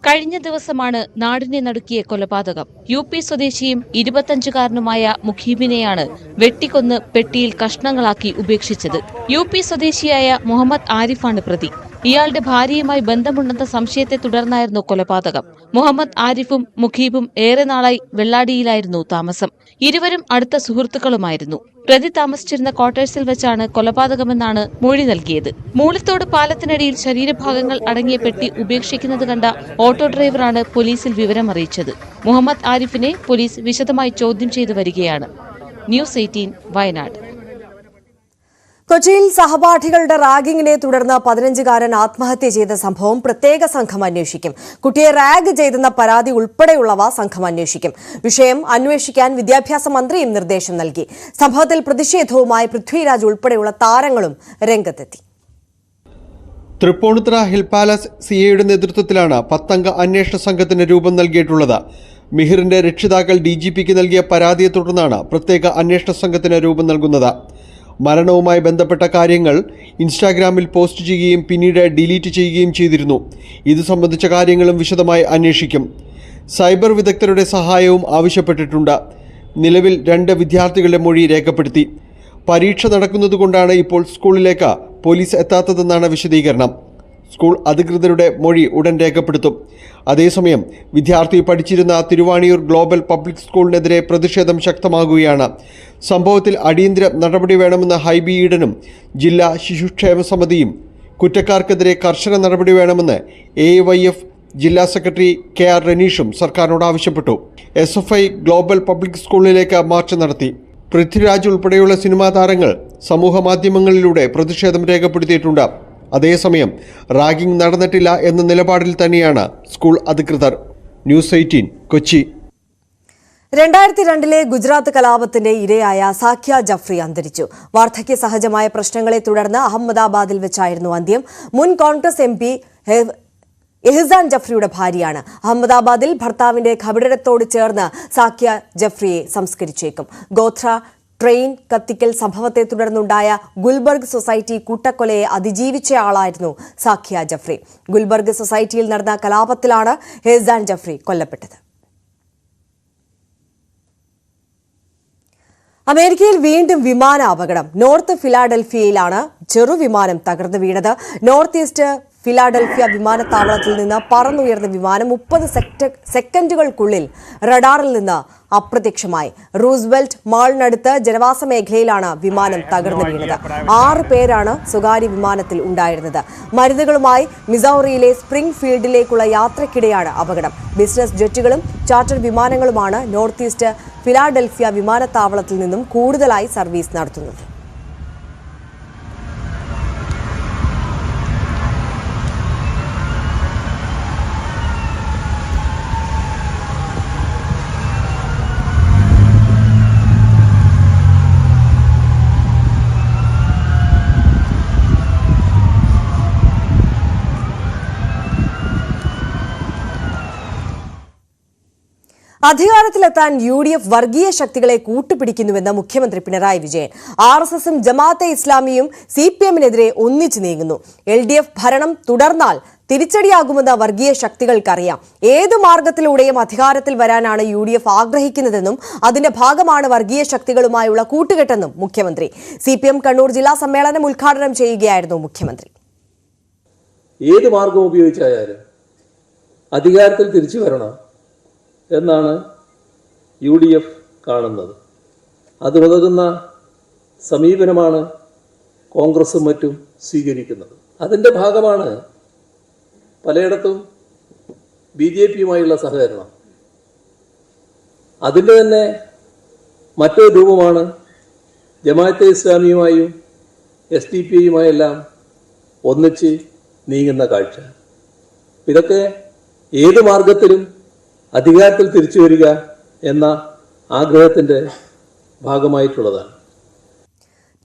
കഴിഞ്ഞ ദിവസമാണ് നാടിനെ നടുക്കിയ കൊലപാതകം. UP സ്വദേശിയും 25-കാരനുമായ മുഖീബിനെയാണ് വെട്ടിക്കൊന്ന് പെട്ടിയിൽ കഷ്ണങ്ങളാക്കി ഉപേക്ഷിച്ചത്. UP സ്വദേശിയായ മുഹമ്മദ് ആരിഫാണ് പ്രതി. ഇയാളുടെ ഭാര്യയുമായി ബന്ധമുണ്ടെന്ന സംശയത്തെ തുടർന്നായിരുന്നു കൊലപാതകം. മുഹമ്മദ് ആരിഫും മുഖീബും ഏറെ നാളായി വെള്ളാടിയിലായിരുന്നു താമസം. ഇരുവരും അടുത്ത സുഹൃത്തുക്കളുമായിരുന്നു. പ്രതി താമസിച്ചിരുന്ന ക്വാർട്ടേഴ്സിൽ വെച്ചാണ് കൊലപാതകമെന്നാണ് മൊഴി നൽകിയത്. മൂളിത്തോട് പാലത്തിനടിയിൽ ശരീരഭാഗങ്ങൾ അടങ്ങിയ പെട്ടി ഉപേക്ഷിക്കുന്നത് കണ്ട ഓട്ടോ ഡ്രൈവറാണ് പോലീസിൽ വിവരമറിയിച്ചത്. മുഹമ്മദ് ആരിഫിനെ പോലീസ് വിശദമായി ചോദ്യം ചെയ്തു വരികയാണ്. ന്യൂസ് 18 വയനാട്.
കൊച്ചിയിൽ സഹപാഠികളുടെ റാഗിങ്ങിനെ തുടർന്ന് 15-കാരൻ ആത്മഹത്യ ചെയ്ത സംഭവം പ്രത്യേക സംഘം അന്വേഷിക്കും. കുട്ടിയെ റാഗ് ചെയ്തെന്ന പരാതി ഉൾപ്പെടെയുള്ളവ സംഘം അന്വേഷിക്കും. വിഷയം അന്വേഷിക്കാൻ വിദ്യാഭ്യാസ മന്ത്രിയും നിർദ്ദേശം നൽകി. സംഭവത്തിൽ പ്രതിഷേധവുമായി പൃഥ്വിരാജ് ഉൾപ്പെടെയുള്ള താരങ്ങളും രംഗത്തെത്തി.
തൃപ്പൂണിത്തുറ ഹിൽ പാലസ് CAയുടെ നേതൃത്വത്തിലാണ് 10-അംഗ അന്വേഷണ സംഘത്തിന് രൂപം നൽകിയിട്ടുള്ളത്. മിഹിറിന്റെ രക്ഷിതാക്കൾ DGPക്ക് നൽകിയ പരാതിയെ തുടർന്നാണ് പ്രത്യേക അന്വേഷണ സംഘത്തിന് രൂപം നൽകുന്നത്. മരണവുമായി ബന്ധപ്പെട്ട കാര്യങ്ങൾ ഇൻസ്റ്റാഗ്രാമിൽ പോസ്റ്റ് ചെയ്യുകയും പിന്നീട് ഡിലീറ്റ് ചെയ്യുകയും ചെയ്തിരുന്നു. ഇത് സംബന്ധിച്ച കാര്യങ്ങളും വിശദമായി അന്വേഷിക്കും. സൈബർ വിദഗ്ധരുടെ സഹായവും ആവശ്യപ്പെട്ടിട്ടുണ്ട്. നിലവിൽ 2 വിദ്യാർത്ഥികളുടെ മൊഴി രേഖപ്പെടുത്തി. പരീക്ഷ നടക്കുന്നതുകൊണ്ടാണ് ഇപ്പോൾ സ്കൂളിലേക്ക് പോലീസ് എത്താത്തതെന്നാണ് വിശദീകരണം. സ്കൂൾ അധികൃതരുടെ മൊഴി ഉടൻ രേഖപ്പെടുത്തും. അതേസമയം വിദ്യാർത്ഥി പഠിച്ചിരുന്ന തിരുവാണിയൂർ ഗ്ലോബൽ പബ്ലിക് സ്കൂളിനെതിരെ പ്രതിഷേധം ശക്തമാകുകയാണ്. സംഭവത്തിൽ അടിയന്തര നടപടി വേണമെന്ന് ഹൈബി ഈഡനും ജില്ലാ ശിശുക്ഷേമ സമിതിയും കുറ്റക്കാർക്കെതിരെ കർശന നടപടി വേണമെന്ന് AYF ജില്ലാ സെക്രട്ടറി KR റനീഷും സർക്കാരിനോട് ആവശ്യപ്പെട്ടു. SFI ഗ്ലോബൽ പബ്ലിക് സ്കൂളിലേക്ക് മാർച്ച് നടത്തി. പൃഥ്വിരാജ് ഉൾപ്പെടെയുള്ള സിനിമാ താരങ്ങൾ സമൂഹ മാധ്യമങ്ങളിലൂടെ പ്രതിഷേധം രേഖപ്പെടുത്തിയിട്ടുണ്ട്. അതേസമയം റാഗിംഗ് നടന്നിട്ടില്ല എന്ന നിലപാടിൽ തന്നെയാണ് സ്കൂൾ അധികൃതർ. ന്യൂസ് 18 കൊച്ചി.
2002 ഗുജറാത്ത് കലാപത്തിന്റെ ഇരയായ സാഖ്യ ജഫ്രി അന്തരിച്ചു. വാർദ്ധക്യ സഹജമായ പ്രശ്നങ്ങളെ തുടർന്ന് അഹമ്മദാബാദിൽ വെച്ചായിരുന്നു അന്ത്യം. മുൻ കോൺഗ്രസ് MP എഹ്സാൻ ജഫ്രിയുടെ ഭാര്യയാണ്. അഹമ്മദാബാദിൽ ഭർത്താവിന്റെ ഖബറിടത്തോട് ചേർന്ന് സാഖ്യ ജഫ്രിയെ സംസ്കരിച്ചേക്കും. ഗോത്ര ട്രെയിൻ കത്തിക്കൽ സംഭവത്തെ തുടർന്നുണ്ടായ ഗുൽബർഗ് സൊസൈറ്റി കൂട്ടക്കൊലയെ അതിജീവിച്ചയാളായിരുന്നു സാഖ്യ ജഫ്രി. ഗുൽബർഗ് സൊസൈറ്റിയിൽ നടന്ന കലാപത്തിലാണ് എഹ്സാൻ ജഫ്രി കൊല്ലപ്പെട്ടത്. അമേരിക്കയിൽ വീണ്ടും വിമാന അപകടം. നോർത്ത് ഫിലാഡൽഫിയയിലാണ് ചെറുവിമാനം തകർന്നു വീണത്. നോർത്ത് ഈസ്റ്റ് ഫിലാഡൽഫിയ വിമാനത്താവളത്തിൽ നിന്ന് പറന്നുയർന്ന വിമാനം 30 സെക്കൻഡുകൾക്കുള്ളിൽ റഡാറിൽ നിന്ന് അപ്രത്യക്ഷമായി. റൂസ്വെൽറ്റ് മാളിനടുത്ത് ജനവാസ മേഖലയിലാണ് വിമാനം തകർന്നു വീണത്. 6 പേരാണ് സ്വകാര്യ വിമാനത്തിൽ ഉണ്ടായിരുന്നത്. മരുന്നുകളുമായി മിസൗറിയിലെ സ്പ്രിംഗ് ഫീൽഡിലേക്കുള്ള യാത്രയ്ക്കിടെയാണ് അപകടം. ബിസിനസ് ജെറ്റുകളും ചാർട്ടർ വിമാനങ്ങളുമാണ് നോർത്ത് ഈസ്റ്റ് ഫിലാഡൽഫിയ വിമാനത്താവളത്തിൽ നിന്നും കൂടുതലായി സർവീസ് നടത്തുന്നത്. അധികാരത്തിലെത്താൻ UDF വർഗീയ ശക്തികളെ കൂട്ടുപിടിക്കുന്നുവെന്ന് മുഖ്യമന്ത്രി പിണറായി വിജയൻ. RSSും ജമാഅത്തെ ഇസ്ലാമിയും CPMനെതിരെ ഒന്നിച്ചു നീങ്ങുന്നു. LDF ഭരണം തുടർന്നാൽ തിരിച്ചടിയാകുമെന്ന് വർഗീയ ശക്തികൾക്കറിയാം. ഏതു മാർഗത്തിലൂടെയും അധികാരത്തിൽ വരാനാണ് UDF ആഗ്രഹിക്കുന്നതെന്നും അതിന്റെ ഭാഗമാണ് വർഗീയ ശക്തികളുമായുള്ള കൂട്ടുകെട്ടെന്നും മുഖ്യമന്ത്രി. CPM കണ്ണൂർ ജില്ലാ സമ്മേളനം ഉദ്ഘാടനം ചെയ്യുകയായിരുന്നു മുഖ്യമന്ത്രി.
ഏത് മാർഗം ഉപയോഗിച്ചായാലും അധികാരത്തിൽ തിരിച്ചു വരണം എന്നാണ് UDF കാണുന്നത്. അതിനുതകുന്ന സമീപനമാണ് കോൺഗ്രസും മറ്റും സ്വീകരിക്കുന്നത്. അതിൻ്റെ ഭാഗമാണ് പലയിടത്തും BJPയുമായുള്ള സഹകരണം. അതിൻ്റെ തന്നെ മറ്റൊരു രൂപമാണ് ജമാഅത്തെ ഇസ്ലാമിയുമായും SDPയുമായെല്ലാം ഒന്നിച്ച് നീങ്ങുന്ന കാഴ്ച. ഇതൊക്കെ ഏത് മാർഗത്തിലും അധികാരത്തിൽ തിരിച്ചു വരിക എന്ന ആഗ്രഹത്തിന്റെ ഭാഗമായിട്ടുള്ളതാണ്.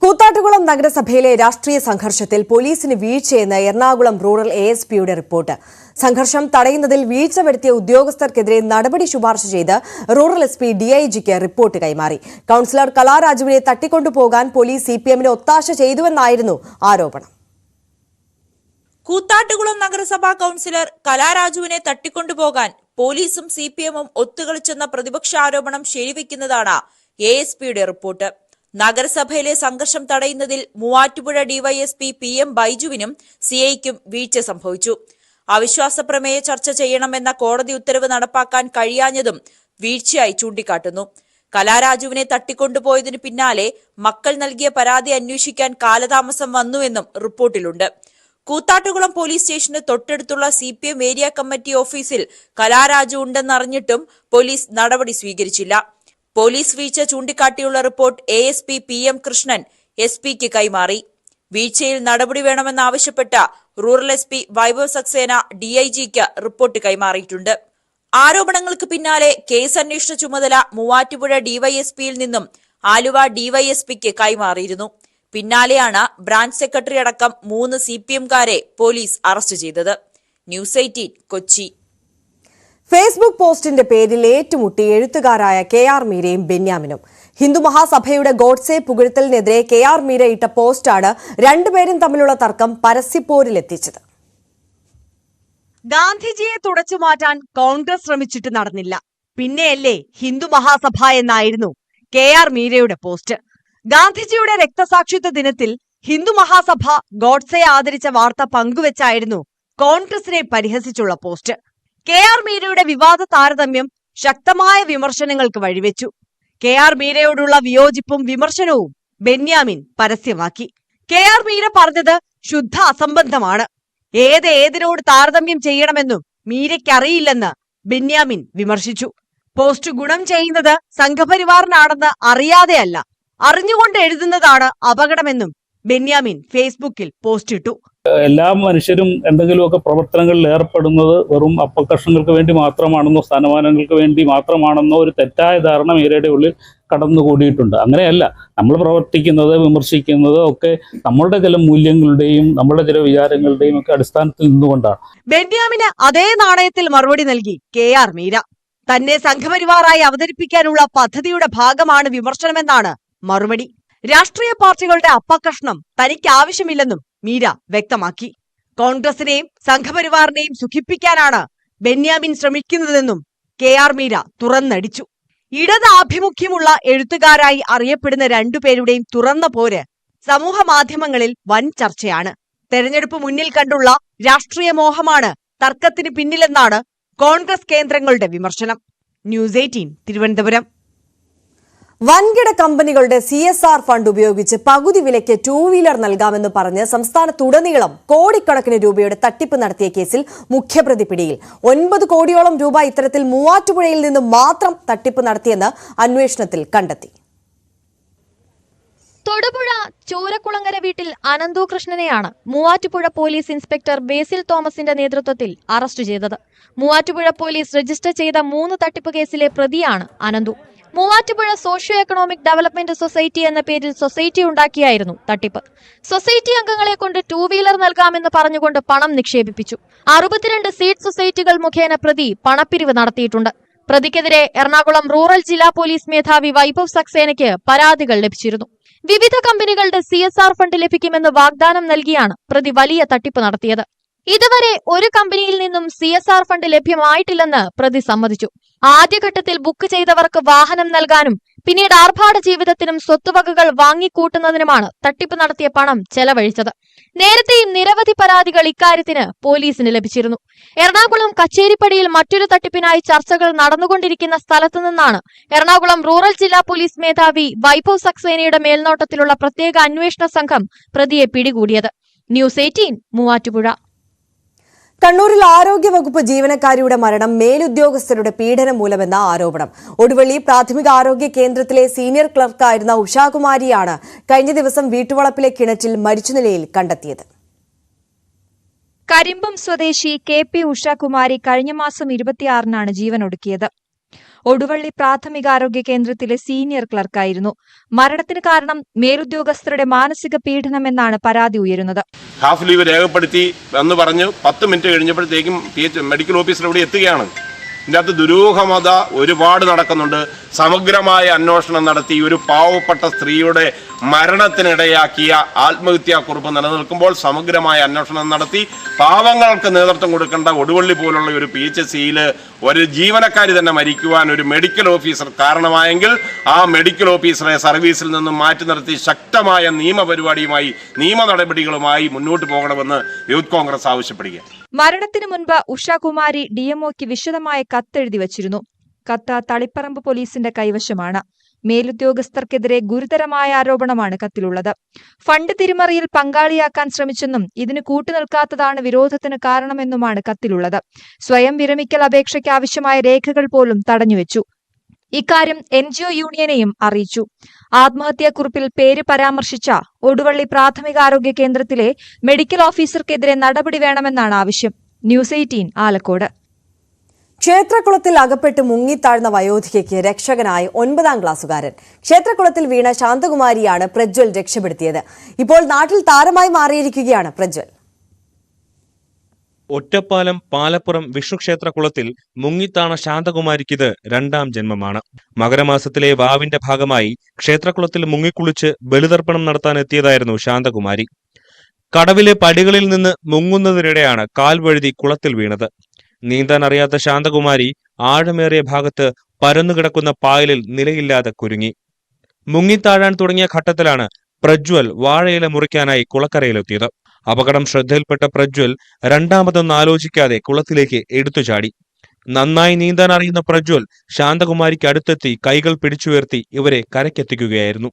കൂത്താട്ടുകുളം നഗരസഭയിലെ രാഷ്ട്രീയ സംഘർഷത്തിൽ പോലീസിന് വീഴ്ചയെന്ന് എറണാകുളം റൂറൽ ASPയുടെ റിപ്പോർട്ട്. സംഘർഷം തടയുന്നതിൽ വീഴ്ച വരുത്തിയ ഉദ്യോഗസ്ഥർക്കെതിരെ നടപടി ശുപാർശ ചെയ്ത് റൂറൽ SP DIGക്ക് റിപ്പോർട്ട് കൈമാറി. കൌൺസിലർ കലാരാജുവിനെ തട്ടിക്കൊണ്ടുപോകാൻ പോലീസ് CPMന് ഒത്താശ ചെയ്തുവെന്നായിരുന്നു ആരോപണം.
കൂത്താട്ടുകുളം നഗരസഭാ കൌൺസിലർ കലാരാജുവിനെ തട്ടിക്കൊണ്ടുപോകാൻ പോലീസും CPMും ഒത്തുകളിച്ചെന്ന പ്രതിപക്ഷ ആരോപണം ശരിവെക്കുന്നതാണ് ASPയുടെ റിപ്പോർട്ട്. നഗരസഭയിലെ സംഘർഷം തടയുന്നതിൽ മൂവാറ്റുപുഴ DYSP PM ബൈജുവിനും CIക്കും വീഴ്ച സംഭവിച്ചു. അവിശ്വാസ പ്രമേയ ചർച്ച ചെയ്യണമെന്ന കോടതി ഉത്തരവ് നടപ്പാക്കാൻ കഴിയാഞ്ഞതും വീഴ്ചയായി ചൂണ്ടിക്കാട്ടുന്നു. കലാരാജുവിനെ തട്ടിക്കൊണ്ടുപോയതിനു പിന്നാലെ മക്കൾ നൽകിയ പരാതി അന്വേഷിക്കാൻ കാലതാമസം വന്നുവെന്നും റിപ്പോർട്ടിലുണ്ട്. കൂത്താട്ടുകുളം പോലീസ് സ്റ്റേഷന് തൊട്ടടുത്തുള്ള CPM ഏരിയ കമ്മിറ്റി ഓഫീസിൽ കലാരാജു ഉണ്ടെന്നറിഞ്ഞിട്ടും പോലീസ് നടപടി സ്വീകരിച്ചില്ല. പോലീസ് വീഴ്ച ചൂണ്ടിക്കാട്ടിയുള്ള റിപ്പോർട്ട് ASP PM കൃഷ്ണൻ SPക്ക് കൈമാറി. വീഴ്ചയിൽ നടപടി വേണമെന്നാവശ്യപ്പെട്ട റൂറൽ SP വൈഭവ് സക്സേന DIGക്ക് റിപ്പോർട്ട് കൈമാറിയിട്ടുണ്ട്. ആരോപണങ്ങൾക്ക് പിന്നാലെ കേസ് അന്വേഷണ ചുമതല മൂവാറ്റുപുഴ DYSPയിൽ നിന്നും ആലുവ DYSPക്ക് കൈമാറിയിരുന്നു. പിന്നാലെയാണ് ബ്രാഞ്ച് സെക്രട്ടറി അടക്കം 3 CPMകാരെ പോലീസ് അറസ്റ്റ് ചെയ്തത്. ന്യൂസ് 18 കൊച്ചി.
ഫേസ്ബുക്ക് പോസ്റ്റിന്റെ പേരിൽ ഏറ്റുമുട്ടി എഴുത്തുകാരായ KR മീരയും ബെന്യാമിനും. ഹിന്ദു മഹാസഭയുടെ ഗോഡ്സെ പുകഴ്ത്തലിനെതിരെ KR മീര ഇട്ട പോസ്റ്റാണ് രണ്ടുപേരും തമ്മിലുള്ള തർക്കം പരസ്യപ്പോരിലെത്തിച്ചത്. ഗാന്ധിജിയെ തുടച്ചു മാറ്റാൻ കോൺഗ്രസ് ശ്രമിച്ചിട്ട് നടന്നില്ല. പിന്നെയല്ലേ ഹിന്ദു മഹാസഭ എന്നായിരുന്നു KR മീരയുടെ പോസ്റ്റ്. ഗാന്ധിജിയുടെ രക്തസാക്ഷിത്വ ദിനത്തിൽ ഹിന്ദു മഹാസഭ ഗോഡ്സെ ആദരിച്ച വാർത്ത പങ്കുവച്ചായിരുന്നു കോൺഗ്രസിനെ പരിഹസിച്ചുള്ള പോസ്റ്റ്. KR മീരയുടെ വിവാദ താരതമ്യം ശക്തമായ വിമർശനങ്ങൾക്ക് വഴിവെച്ചു. KR മീരയോടുള്ള വിയോജിപ്പും വിമർശനവും ബെന്യാമിൻ പരസ്യമാക്കി. KR മീര പറഞ്ഞത് ശുദ്ധ അസംബന്ധമാണ്. ഏതിനോട് താരതമ്യം ചെയ്യണമെന്നും മീരയ്ക്കറിയില്ലെന്ന് ബെന്യാമിൻ വിമർശിച്ചു. പോസ്റ്റ് ഗുണം ചെയ്യുന്നത് സംഘപരിവാറിനാണെന്ന് അറിയാതെയല്ല, അറിഞ്ഞുകൊണ്ട് എഴുതുന്നതാണ് അപകടമെന്നും ബെന്യാമിൻ ഫേസ്ബുക്കിൽ പോസ്റ്റിട്ടു.
എല്ലാ മനുഷ്യരും എന്തെങ്കിലുമൊക്കെ പ്രവർത്തനങ്ങളിൽ ഏർപ്പെടുന്നത് വെറും അപ്പകർഷങ്ങൾക്ക് വേണ്ടി മാത്രമാണെന്നോ സ്ഥാനമാനങ്ങൾക്ക് വേണ്ടി മാത്രമാണെന്നോ ഒരു തെറ്റായ ധാരണ മീരയുടെ ഉള്ളിൽ കടന്നുകൂടിയിട്ടുണ്ട്. അങ്ങനെയല്ല, നമ്മൾ പ്രവർത്തിക്കുന്നത് വിമർശിക്കുന്നത് ഒക്കെ നമ്മളുടെ ചില മൂല്യങ്ങളുടെയും നമ്മളുടെ ചില വിചാരങ്ങളുടെയും ഒക്കെ അടിസ്ഥാനത്തിൽ നിന്നുകൊണ്ടാണ്.
ബെന്യാമിന് അതേ നാണയത്തിൽ മറുപടി നൽകി KR മീര. തന്നെ സംഘപരിവാറായി അവതരിപ്പിക്കാനുള്ള പദ്ധതിയുടെ ഭാഗമാണ് വിമർശനമെന്നാണ് മറുപടി. രാഷ്ട്രീയ പാർട്ടികളുടെ അപ്പകഷ്ണം തനിക്ക് ആവശ്യമില്ലെന്നും മീര വ്യക്തമാക്കി. കോൺഗ്രസിനെയും സംഘപരിവാറിനെയും സുഖിപ്പിക്കാനാണ് ബെന്യാമിൻ ശ്രമിക്കുന്നതെന്നും KR മീര തുറന്നടിച്ചു. ഇടത് ആഭിമുഖ്യമുള്ള എഴുത്തുകാരായി അറിയപ്പെടുന്ന രണ്ടുപേരുടെയും തുറന്ന പോര് സമൂഹ മാധ്യമങ്ങളിൽ വൻ ചർച്ചയാണ്. തെരഞ്ഞെടുപ്പ് മുന്നിൽ കണ്ടുള്ള രാഷ്ട്രീയ മോഹമാണ് തർക്കത്തിന് പിന്നിലെന്നാണ് കോൺഗ്രസ് കേന്ദ്രങ്ങളുടെ വിമർശനം. ന്യൂസ് 18 തിരുവനന്തപുരം. വൻകിട കമ്പനികളുടെ CSR ഫണ്ട് ഉപയോഗിച്ച് പകുതി വിലയ്ക്ക് 2 വീലർ നൽകാമെന്ന് പറഞ്ഞ് സംസ്ഥാനത്തുടനീളം കോടിക്കണക്കിന് രൂപയുടെ തട്ടിപ്പ് നടത്തിയ കേസിൽ മുഖ്യപ്രതി പിടിയിൽ. 9 കോടിയോളം രൂപ ഇത്തരത്തിൽ മൂവാറ്റുപുഴയിൽ നിന്ന് മാത്രം തട്ടിപ്പ് നടത്തിയെന്ന് അന്വേഷണത്തിൽ കണ്ടെത്തി.
തൊടുപുഴ ചോരക്കുളങ്ങര വീട്ടിൽ Ananthu കൃഷ്ണനെയാണ് Muvattupuzha police inspector Basil തോമസിന്റെ നേതൃത്വത്തിൽ അറസ്റ്റ് ചെയ്തത്. മൂവാറ്റുപുഴ പോലീസ് രജിസ്റ്റർ ചെയ്ത 3 തട്ടിപ്പ് കേസിലെ പ്രതിയാണ് Ananthu. Muvattupuzha socio economic development society എന്ന പേരിൽ സൊസൈറ്റി ഉണ്ടാക്കിയായിരുന്നു തട്ടിപ്പ്. സൊസൈറ്റി അംഗങ്ങളെ കൊണ്ട് 2 വീലർ നൽകാമെന്ന് പറഞ്ഞുകൊണ്ട് പണം നിക്ഷേപിപ്പിച്ചു. 62 സീഡ് സൊസൈറ്റികൾ മുഖേന പ്രതി പണപ്പിരിവ് നടത്തിയിട്ടുണ്ട്. പ്രതിക്കെതിരെ എറണാകുളം റൂറൽ ജില്ലാ പോലീസ് മേധാവി വൈഭവ് സക്സേനയ്ക്ക് പരാതികൾ ലഭിച്ചിരുന്നു. വിവിധ കമ്പനികളുടെ CSR ഫണ്ട് ലഭിക്കുമെന്ന് വാഗ്ദാനം നൽകിയാണ് പ്രതി വലിയ തട്ടിപ്പ് നടത്തിയത്. ഇതുവരെ ഒരു കമ്പനിയിൽ നിന്നും CSR ഫണ്ട് ലഭ്യമായിട്ടില്ലെന്ന് പ്രതി സമ്മതിച്ചു. ആദ്യഘട്ടത്തിൽ ബുക്ക് ചെയ്തവർക്ക് വാഹനം നൽകാനും പിന്നീട് ആർഭാട ജീവിതത്തിനും സ്വത്തുവകകൾ വാങ്ങിക്കൂട്ടുന്നതിനുമാണ് തട്ടിപ്പ് നടത്തിയ പണം ചെലവഴിച്ചത്. നേരത്തെയും നിരവധി പരാതികൾ ഇക്കാര്യത്തിന് പോലീസിന് ലഭിച്ചിരുന്നു. എറണാകുളം കച്ചേരിപ്പടിയിൽ മറ്റൊരു തട്ടിപ്പിനായി ചർച്ചകൾ നടന്നുകൊണ്ടിരിക്കുന്ന സ്ഥലത്തു നിന്നാണ് എറണാകുളം റൂറൽ ജില്ലാ പോലീസ് മേധാവി വൈഭവ് സക്സേനയുടെ മേൽനോട്ടത്തിലുള്ള പ്രത്യേക അന്വേഷണ സംഘം പ്രതിയെ പിടികൂടിയത്. ന്യൂസ് 18 മൂവാറ്റുപുഴ.
കണ്ണൂരിൽ ആരോഗ്യവകുപ്പ് ജീവനക്കാരിയുടെ മരണം മേലുദ്യോഗസ്ഥരുടെ പീഡനം മൂലമെന്ന ആരോപണം. ഒടുവള്ളി പ്രാഥമിക ആരോഗ്യ കേന്ദ്രത്തിലെ സീനിയർ ക്ലർക്കായിരുന്ന ഉഷാകുമാരിയാണ് കഴിഞ്ഞ ദിവസം വീട്ടുവളപ്പിലെ കിണറ്റിൽ മരിച്ച നിലയിൽ കണ്ടെത്തിയത്.
കരിമ്പം സ്വദേശി KP ഉഷാകുമാരി കഴിഞ്ഞ മാസം 26-നാണ് ജീവനൊടുക്കിയത്. ഒടുവള്ളി പ്രാഥമികാരോഗ്യ കേന്ദ്രത്തിലെ സീനിയർ ക്ലർക്കായിരുന്നു. മരണത്തിന് കാരണം മേലുദ്യോഗസ്ഥരുടെ മാനസിക പീഡനമെന്നാണ് പരാതി ഉയരുന്നത്.
ഹാഫ് ലീവ് രേഖപ്പെടുത്തി എന്ന് പറഞ്ഞ് 10 മിനിറ്റ് കഴിഞ്ഞപ്പോഴത്തേക്കും മെഡിക്കൽ ഓഫീസർ ഇവിടെ എത്തുകയാണ്. ഇതിൻ്റെ അകത്ത് ദുരൂഹമത ഒരുപാട് നടക്കുന്നുണ്ട്. സമഗ്രമായ അന്വേഷണം നടത്തി ഒരു പാവപ്പെട്ട സ്ത്രീയുടെ മരണത്തിനിടയാക്കിയ ആത്മഹത്യാക്കുറിപ്പ് നിലനിൽക്കുമ്പോൾ സമഗ്രമായ അന്വേഷണം നടത്തി പാവങ്ങൾക്ക് നേതൃത്വം കൊടുക്കേണ്ട ഒടുവള്ളി പോലുള്ള ഒരു PHCയിൽ ഒരു ജീവനക്കാരി തന്നെ മരിക്കുവാൻ ഒരു മെഡിക്കൽ ഓഫീസർ കാരണമായെങ്കിൽ ആ മെഡിക്കൽ ഓഫീസറെ സർവീസിൽ നിന്നും മാറ്റി നിർത്തി ശക്തമായ നിയമപരിപാടിയുമായി നിയമ നടപടികളുമായി മുന്നോട്ട് പോകണമെന്ന് യൂത്ത് കോൺഗ്രസ് ആവശ്യപ്പെടുകയാണ്.
മരണത്തിന് മുൻപ് ഉഷാകുമാരി DMOയ്ക്ക് വിശദമായ കത്തെഴുതി വച്ചിരുന്നു. കത്ത് തളിപ്പറമ്പ് പോലീസിന്റെ കൈവശമാണ്. മേലുദ്യോഗസ്ഥർക്കെതിരെ ഗുരുതരമായ ആരോപണമാണ് കത്തിലുള്ളത്. ഫണ്ട് തിരിമറിയിൽ പങ്കാളിയാക്കാൻ ശ്രമിച്ചെന്നും ഇതിന് കൂട്ടുനിൽക്കാത്തതാണ് വിരോധത്തിന് കാരണമെന്നുമാണ് കത്തിലുള്ളത്. സ്വയം വിരമിക്കൽ അപേക്ഷയ്ക്ക് ആവശ്യമായ രേഖകൾ പോലും തടഞ്ഞുവെച്ചു. ഇക്കാര്യം NGO യൂണിയനെയും അറിയിച്ചു. ആത്മഹത്യാക്കുറിപ്പിൽ പേര് പരാമർശിച്ച ഒടുവള്ളി പ്രാഥമികാരോഗ്യ കേന്ദ്രത്തിലെ മെഡിക്കൽ ഓഫീസർക്കെതിരെ നടപടി വേണമെന്നാണ് ആവശ്യം. ന്യൂസ് 18 ആലക്കോട്.
ക്ഷേത്രക്കുളത്തിൽ അകപ്പെട്ട് മുങ്ങിത്താഴ്ന്ന വയോധികയ്ക്ക് രക്ഷകനായി 9ാം ക്ലാസ്സുകാരൻ. ക്ഷേത്രക്കുളത്തിൽ വീണ ശാന്തകുമാരിയാണ് പ്രജ്വൽ രക്ഷപ്പെടുത്തിയത്. ഇപ്പോൾ നാട്ടിൽ താരമായി മാറിയിരിക്കുകയാണ് പ്രജ്വൽ.
ഒറ്റപ്പാലം പാലപ്പുറം വിഷ്ണുക്ഷേത്രക്കുളത്തിൽ മുങ്ങിത്താണ ശാന്തകുമാരിക്കിത് 2ാം ജന്മമാണ്. മകരമാസത്തിലെ വാവിന്റെ ഭാഗമായി ക്ഷേത്രക്കുളത്തിൽ മുങ്ങിക്കുളിച്ച് ബലിതർപ്പണം നടത്താനെത്തിയതായിരുന്നു ശാന്തകുമാരി. കടവിലെ പടികളിൽ നിന്ന് മുങ്ങുന്നതിനിടെയാണ് കാൽ വഴുതി കുളത്തിൽ വീണത്. നീന്താൻ അറിയാത്ത ശാന്തകുമാരി ആഴമേറിയ ഭാഗത്ത് പരന്നുകിടക്കുന്ന പായലിൽ നിലയില്ലാതെ കുരുങ്ങി. മുങ്ങിത്താഴാൻ തുടങ്ങിയ ഘട്ടത്തിലാണ് പ്രജ്വൽ വാഴയില മുറിക്കാനായി കുളക്കരയിലെത്തിയത്. അപകടം ശ്രദ്ധയിൽപ്പെട്ട പ്രജ്വൽ രണ്ടാമതൊന്നും ആലോചിക്കാതെ കുളത്തിലേക്ക് എടുത്തുചാടി. നന്നായി നീന്താൻ അറിയുന്ന പ്രജ്വൽ ശാന്തകുമാരിക്ക് അടുത്തെത്തി കൈകൾ പിടിച്ചുയർത്തി ഇവരെ കരയ്ക്കെത്തിക്കുകയായിരുന്നു.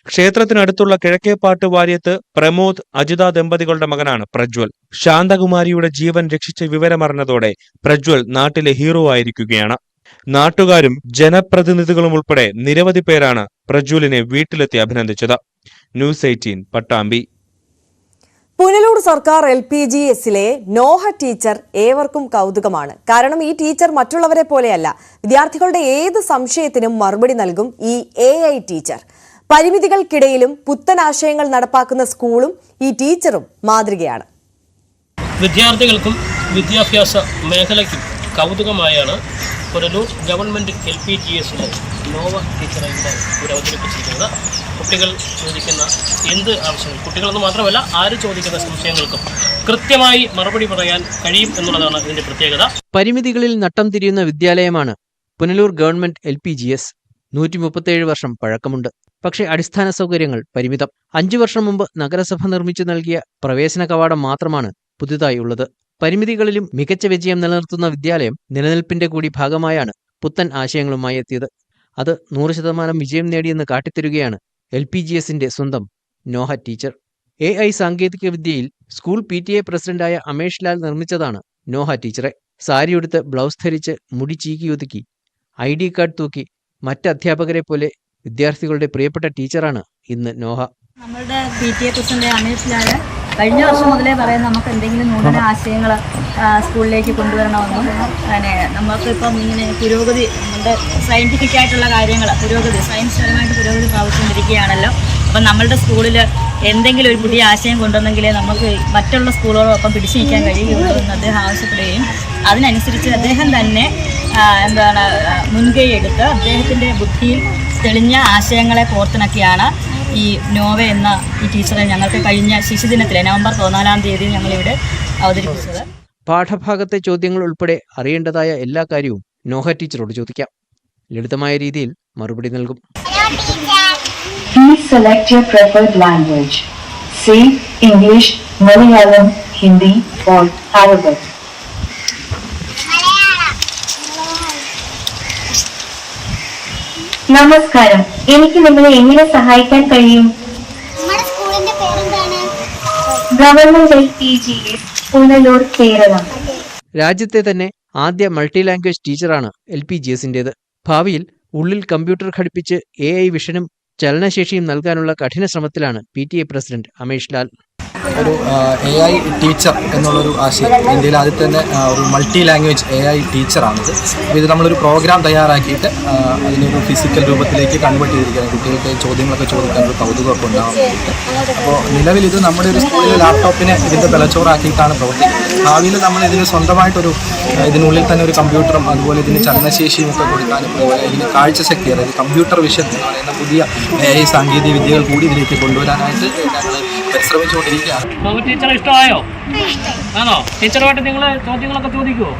ക്ഷേത്രത്തിനടുത്തുള്ള കിഴക്കേപ്പാട്ട് വാര്യത്ത് പ്രമോദ് അജിത ദമ്പതികളുടെ മകനാണ് പ്രജ്വൽ. ശാന്തകുമാരിയുടെ ജീവൻ രക്ഷിച്ച വിവരമറിഞ്ഞതോടെ പ്രജ്വൽ നാട്ടിലെ ഹീറോ ആയിരിക്കുകയാണ്. നാട്ടുകാരും ജനപ്രതിനിധികളും ഉൾപ്പെടെ നിരവധി പേരാണ് പ്രജ്വലിനെ വീട്ടിലെത്തി അഭിനന്ദിച്ചത്. ന്യൂസ് 18 പട്ടാമ്പി.
പുനലൂർ സർക്കാർ LPGSലെ നോഹ ടീച്ചർ ഏവർക്കും കൗതുകമാണ്. കാരണം ഈ ടീച്ചർ മറ്റുള്ളവരെ പോലെയല്ല. വിദ്യാർത്ഥികളുടെ ഏത് സംശയത്തിനും മറുപടി നൽകും ഈ AI ടീച്ചർ. പരിമിതികൾക്കിടയിലും പുത്തൻ ആശയങ്ങൾ നടപ്പാക്കുന്ന സ്കൂളും ഈ ടീച്ചറും മാതൃകയാണ്.
വിദ്യാർത്ഥികൾക്കും വിദ്യാഭ്യാസ മേഖലയ്ക്കും കൗതുകമായാണ് പുനലൂർ ഗവൺമെന്റ് LPGSലെ നോവ ടീച്ചറെ ഇവിടെ അവതരിപ്പിച്ചിരിക്കുന്നത്. കുട്ടികൾ ചോദിക്കുന്ന എന്ത് ആവശ്യങ്ങൾ, കുട്ടികളെന്ന് മാത്രമല്ല ആര് ചോദിക്കുന്ന സംശയങ്ങൾക്കും കൃത്യമായി മറുപടി പറയാൻ കഴിയും എന്നുള്ളതാണ് ഇതിന്റെ പ്രത്യേകത.
പരിമിതികളിൽ നട്ടം തിരിയുന്ന വിദ്യാലയമാണ് പുനലൂർ ഗവൺമെന്റ് LPGS. 137 വർഷം പഴക്കമുണ്ട്. പക്ഷേ അടിസ്ഥാന സൗകര്യങ്ങൾ പരിമിതം. 5 വർഷം മുമ്പ് നഗരസഭ നിർമ്മിച്ചു നൽകിയ പ്രവേശന കവാടം മാത്രമാണ് പുതുതായി ഉള്ളത്. പരിമിതികളിലും മികച്ച വിജയം നിലനിർത്തുന്ന വിദ്യാലയം നിലനിൽപ്പിന്റെ കൂടി ഭാഗമായാണ് പുത്തൻ ആശയങ്ങളുമായി എത്തിയത്. അത് 100% വിജയം നേടിയെന്ന് കാട്ടിത്തരുകയാണ് LPGSന്റെ സ്വന്തം നോഹ ടീച്ചർ. AI സാങ്കേതിക വിദ്യയിൽ സ്കൂൾ PTA പ്രസിഡന്റായ അമേഷ് ലാൽ നിർമ്മിച്ചതാണ് നോഹ ടീച്ചറെ. സാരിയുടുത്ത് ബ്ലൗസ് ധരിച്ച് മുടി ചീകിയൊതുക്കി ID കാർഡ് തൂക്കി മറ്റ് അധ്യാപകരെ പോലെ വിദ്യാർത്ഥികളുടെ പ്രിയപ്പെട്ട ടീച്ചറാണ് ഇന്ന് നോഹ.
നമ്മളുടെ PTA പ്രസിഡന്റ് അമേഷ് ലാൽ കഴിഞ്ഞ വർഷം മുതലേ പറയുന്നത് നമുക്ക് എന്തെങ്കിലും നൂതന ആശയങ്ങൾ സ്കൂളിലേക്ക് കൊണ്ടുവരണമെന്നും അങ്ങനെ നമുക്കിപ്പം ഇങ്ങനെ പുരോഗതി, നമ്മുടെ സയൻറ്റിഫിക് ആയിട്ടുള്ള കാര്യങ്ങൾ സയൻസ് പരമായിട്ട് പുരോഗതി പ്രാപിച്ചുകൊണ്ടിരിക്കുകയാണല്ലോ. അപ്പം നമ്മളുടെ സ്കൂളിൽ എന്തെങ്കിലും ഒരു പുതിയ ആശയം കൊണ്ടുവന്നെങ്കിലേ നമുക്ക് മറ്റുള്ള സ്കൂളുകളോടൊപ്പം പിടിച്ചു നിൽക്കാൻ കഴിയുകയുള്ളൂ എന്ന് അദ്ദേഹം ആവശ്യപ്പെടുകയും അതിനനുസരിച്ച് അദ്ദേഹം തന്നെ മുൻകൈ എടുത്ത് അദ്ദേഹത്തിൻ്റെ ബുദ്ധിയിൽ തെളിഞ്ഞ ആശയങ്ങളെ കോർത്തിണക്കിയാണ് ഈ നോവ എന്ന ഈ ടീച്ചറെ ഞങ്ങൾക്ക് കഴിഞ്ഞ ശിശുദിനത്തിലെ നവംബർ 14-ാം തീയതി ഞങ്ങളിവിടെ അവതരിപ്പിച്ചത്.
പാഠഭാഗത്തെ ചോദ്യങ്ങൾ ഉൾപ്പെടെ അറിയേണ്ടതായ എല്ലാ കാര്യവും നോഹ ടീച്ചറോട് ചോദിക്കാം. ലളിതമായ രീതിയിൽ മറുപടി നൽകും.
Please select your preferred language. Say English, Malayalam, Hindi or Arabic. നമസ്കാരം, എനിക്ക് നിങ്ങളെ എങ്ങനെ സഹായിക്കാൻ കഴിയും? Government LPGS Punalur, Kerala.
രാജ്യത്തെ തന്നെ ആദ്യ മൾട്ടി ലാംഗ്വേജ് ടീച്ചറാണ് LPGSന്റേത്. ഭാവിയിൽ ഉള്ളിൽ കമ്പ്യൂട്ടർ ഘടിപ്പിച്ച് AI വിഷനും ചലനശേഷിയും നൽകാനുള്ള കഠിന ശ്രമത്തിലാണ് PTA പ്രസിഡന്റ് അമേഷ് ലാൽ.
ഒരു AI ടീച്ചർ എന്നുള്ളൊരു ആശയം ഇന്ത്യയിൽ ആദ്യത്തെ തന്നെ ഒരു മൾട്ടി ലാംഗ്വേജ് AI ടീച്ചറാണിത്. അപ്പോൾ ഇത് നമ്മളൊരു പ്രോഗ്രാം തയ്യാറാക്കിയിട്ട് അതിനൊരു ഫിസിക്കൽ രൂപത്തിലേക്ക് കൺവേർട്ട് ചെയ്തിരിക്കുകയാണ്. കുട്ടികൾക്ക് ചോദ്യങ്ങളൊക്കെ ചോദിക്കാൻ ഒരു കൗതുകമൊക്കെ ഉണ്ടാകാൻ വേണ്ടിയിട്ട്. അപ്പോൾ നിലവിൽ ഇത് നമ്മുടെ ഒരു സ്കൂളിലെ ലാപ്ടോപ്പിനെ ഇതിൻ്റെ തലച്ചോറാക്കിയിട്ടാണ് പ്രവർത്തിക്കുന്നത്. ഭാവിയിൽ നമ്മൾ ഇതിന് സ്വന്തമായിട്ടൊരു ഇതിനുള്ളിൽ തന്നെ ഒരു കമ്പ്യൂട്ടറും അതുപോലെ ഇതിന് ചലനശേഷിയും ഒക്കെ കൊടുക്കാനും അതുപോലെ ഇതിന് കാഴ്ചശക്തി, അതായത് കമ്പ്യൂട്ടർ വിഷൻ എന്ന് പറയുന്ന പുതിയ AI സാങ്കേതിക വിദ്യകൾ കൂടി ഇതിലേക്ക് കൊണ്ടുവരാനായിട്ട് ഞങ്ങൾ പരിശ്രമിച്ചുകൊണ്ടിരിക്കുകയാണ്.
ടീച്ചറെ ഇഷ്ടമായോ? ആണോ? ടീച്ചറുമായിട്ട് നിങ്ങൾ ചോദ്യങ്ങളൊക്കെ ചോദിക്കുമോ?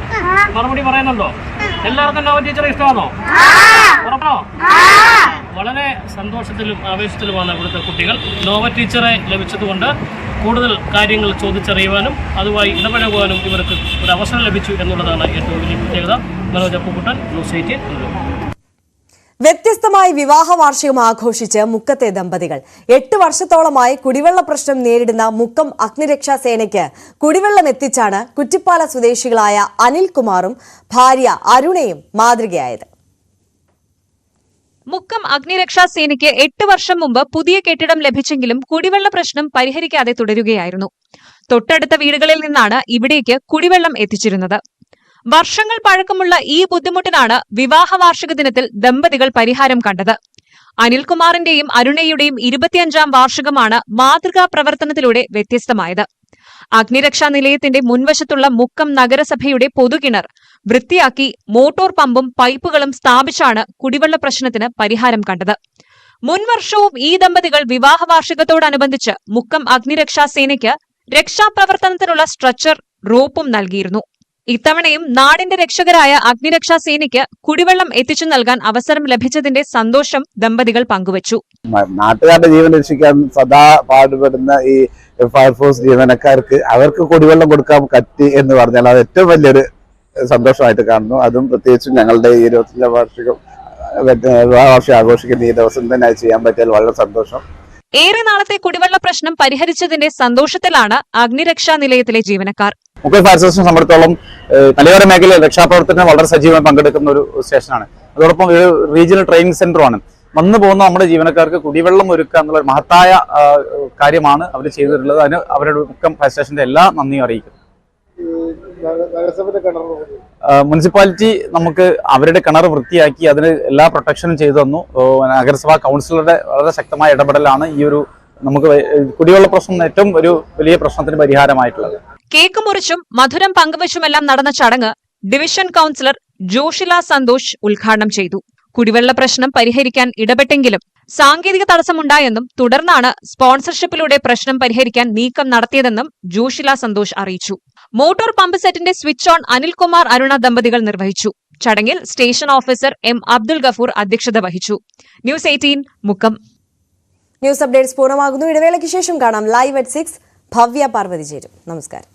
മറുപടി പറയുന്നുണ്ടോ? എല്ലാവർക്കും നോവ ടീച്ചറെ ഇഷ്ടമാണോ? ഉറപ്പാണോ? വളരെ സന്തോഷത്തിലും ആവേശത്തിലുമാണ് ഇവിടുത്തെ കുട്ടികൾ. നോവ ടീച്ചറെ ലഭിച്ചതുകൊണ്ട് കൂടുതൽ കാര്യങ്ങൾ ചോദിച്ചറിയുവാനും അതുമായി ഇടപഴകുവാനും ഇവർക്ക് ഒരു അവസരം ലഭിച്ചു എന്നുള്ളതാണ് ഏറ്റവും വലിയ പ്രത്യേകത. മനോജ് അപ്പുകുട്ടൻ, ന്യൂസ് 18.
വ്യത്യസ്തമായി വിവാഹ വാർഷികം ആഘോഷിച്ച് മുക്കത്തെ ദമ്പതികൾ 8 വർഷത്തോളമായി കുടിവെള്ള പ്രശ്നം നേരിടുന്ന മുക്കം അഗ്നിരക്ഷാ സേനയ്ക്ക് കുടിവെള്ളം എത്തിച്ചാണ് കുറ്റിപ്പാല സ്വദേശികളായ അനിൽകുമാറും ഭാര്യ അരുണയും മാതൃകയായത്.
മുക്കം അഗ്നിരക്ഷാ സേനയ്ക്ക് 8 വർഷം മുമ്പ് പുതിയ കെട്ടിടം ലഭിച്ചെങ്കിലും കുടിവെള്ള പ്രശ്നം പരിഹരിക്കാതെ തുടരുകയായിരുന്നു. തൊട്ടടുത്ത വീടുകളിൽ നിന്നാണ് ഇവിടേക്ക് കുടിവെള്ളം എത്തിച്ചിരുന്നത്. വർഷങ്ങൾ പഴക്കമുള്ള ഈ ബുദ്ധിമുട്ടിനാണ് വിവാഹ വാർഷിക ദിനത്തിൽ ദമ്പതികൾ പരിഹാരം കണ്ടത്. അനിൽകുമാറിന്റെയും അരുണയുടെയും 25-ാം വാർഷികമാണ് മാതൃകാ പ്രവർത്തനത്തിലൂടെ വ്യത്യസ്തമായത്. അഗ്നിരക്ഷാ നിലയത്തിന്റെ മുൻവശത്തുള്ള മുക്കം നഗരസഭയുടെ പൊതുകിണർ വൃത്തിയാക്കി മോട്ടോർ പമ്പും പൈപ്പുകളും സ്ഥാപിച്ചാണ് കുടിവെള്ള പ്രശ്നത്തിന് പരിഹാരം കണ്ടത്. മുൻവർഷവും ഈ ദമ്പതികൾ വിവാഹ വാർഷികത്തോടനുബന്ധിച്ച് മുക്കം അഗ്നിരക്ഷാ സേനയ്ക്ക് രക്ഷാപ്രവർത്തനത്തിനുള്ള സ്ട്രെച്ചർ, റോപ്പും നൽകിയിരുന്നു. ഇത്തവണയും നാടിന്റെ രക്ഷകരായ അഗ്നിരക്ഷാ സേനയ്ക്ക് കുടിവെള്ളം എത്തിച്ചു നൽകാൻ അവസരം ലഭിച്ചതിന്റെ സന്തോഷം ദമ്പതികൾ പങ്കുവച്ചു.
നാട്ടുകാരുടെ ജീവൻ രക്ഷിക്കാൻ സദാ പാടുപെടുന്ന ഈ ഫയർഫോഴ്സ് ജീവനക്കാർക്ക് അവർക്ക് കുടിവെള്ളം കൊടുക്കാൻ പറ്റി എന്ന് പറഞ്ഞാൽ അത് ഏറ്റവും വലിയൊരു സന്തോഷമായിട്ട് കാണുന്നു. അതും പ്രത്യേകിച്ചും ഞങ്ങളുടെ ഈ 25 വാർഷികം ആഘോഷിക്കുന്ന ഈ ദിവസം തന്നെ അത് ചെയ്യാൻ പറ്റിയാൽ വളരെ സന്തോഷം.
ഏറെ നാളത്തെ കുടിവെള്ള പ്രശ്നം പരിഹരിച്ചതിന്റെ സന്തോഷത്തിലാണ് അഗ്നിരക്ഷാ നിലയത്തിലെ ജീവനക്കാർ.
മുക്കം ഫയർ സ്റ്റേഷനെ സംബന്ധിച്ചോളം മലയോര മേഖലയിൽ രക്ഷാപ്രവർത്തനം വളരെ സജീവമായി പങ്കെടുക്കുന്ന ഒരു സ്റ്റേഷനാണ്. അതോടൊപ്പം ഒരു റീജിയണൽ ട്രെയിനിങ് സെന്ററുമാണ്. വന്നു പോകുന്ന നമ്മുടെ ജീവനക്കാർക്ക് കുടിവെള്ളം ഒരുക്കുക എന്നുള്ള ഒരു മഹത്തായ കാര്യമാണ് അവർ ചെയ്തിട്ടുള്ളത്. അതിന് അവരുടെ മുക്കം ഫയർ സ്റ്റേഷന്റെ എല്ലാ നന്ദിയും അറിയിക്കുന്നു. മുനിസിപ്പാലിറ്റി നമുക്ക് അവരുടെ കിണർ വൃത്തിയാക്കി അതിന് എല്ലാ പ്രൊട്ടക്ഷനും ചെയ്തു തന്നു. നഗരസഭാ കൗൺസിലറുടെ വളരെ ശക്തമായ ഇടപെടലാണ് ഈ ഒരു നമുക്ക് കുടിവെള്ള പ്രശ്നം ഏറ്റവും ഒരു വലിയ പ്രശ്നത്തിന് പരിഹാരമായിട്ടുള്ളത്.
കേക്ക് മുറിച്ചും മധുരം പങ്കുവച്ചുമെല്ലാം നടന്ന ചടങ്ങ് ഡിവിഷൻ കൌൺസിലർ ജോഷില സന്തോഷ് ഉദ്ഘാടനം ചെയ്തു. കുടിവെള്ള പ്രശ്നം പരിഹരിക്കാൻ ഇടപെട്ടെങ്കിലും സാങ്കേതിക തടസ്സമുണ്ടായെന്നും തുടർന്നാണ് സ്പോൺസർഷിപ്പിലൂടെ പ്രശ്നം പരിഹരിക്കാൻ നീക്കം നടത്തിയതെന്നും ജോഷില സന്തോഷ് അറിയിച്ചു. മോട്ടോർ പമ്പ് സെറ്റിന്റെ സ്വിച്ച് ഓൺ അനിൽകുമാർ, അരുണ ദമ്പതികൾ നിർവഹിച്ചു. ചടങ്ങിൽ station officer M. Abdul Gafoor അധ്യക്ഷത വഹിച്ചു. ന്യൂസ് 18 മുക്കം.
ന്യൂസ് അപ്ഡേറ്റ്സ് പൂർണ്ണമാകുന്നു. ഇടവേളയ്ക്ക് ശേഷം കാണാം ലൈവ് at 6. ഭവ്യ പാർവതി ചേരും. നമസ്കാരം.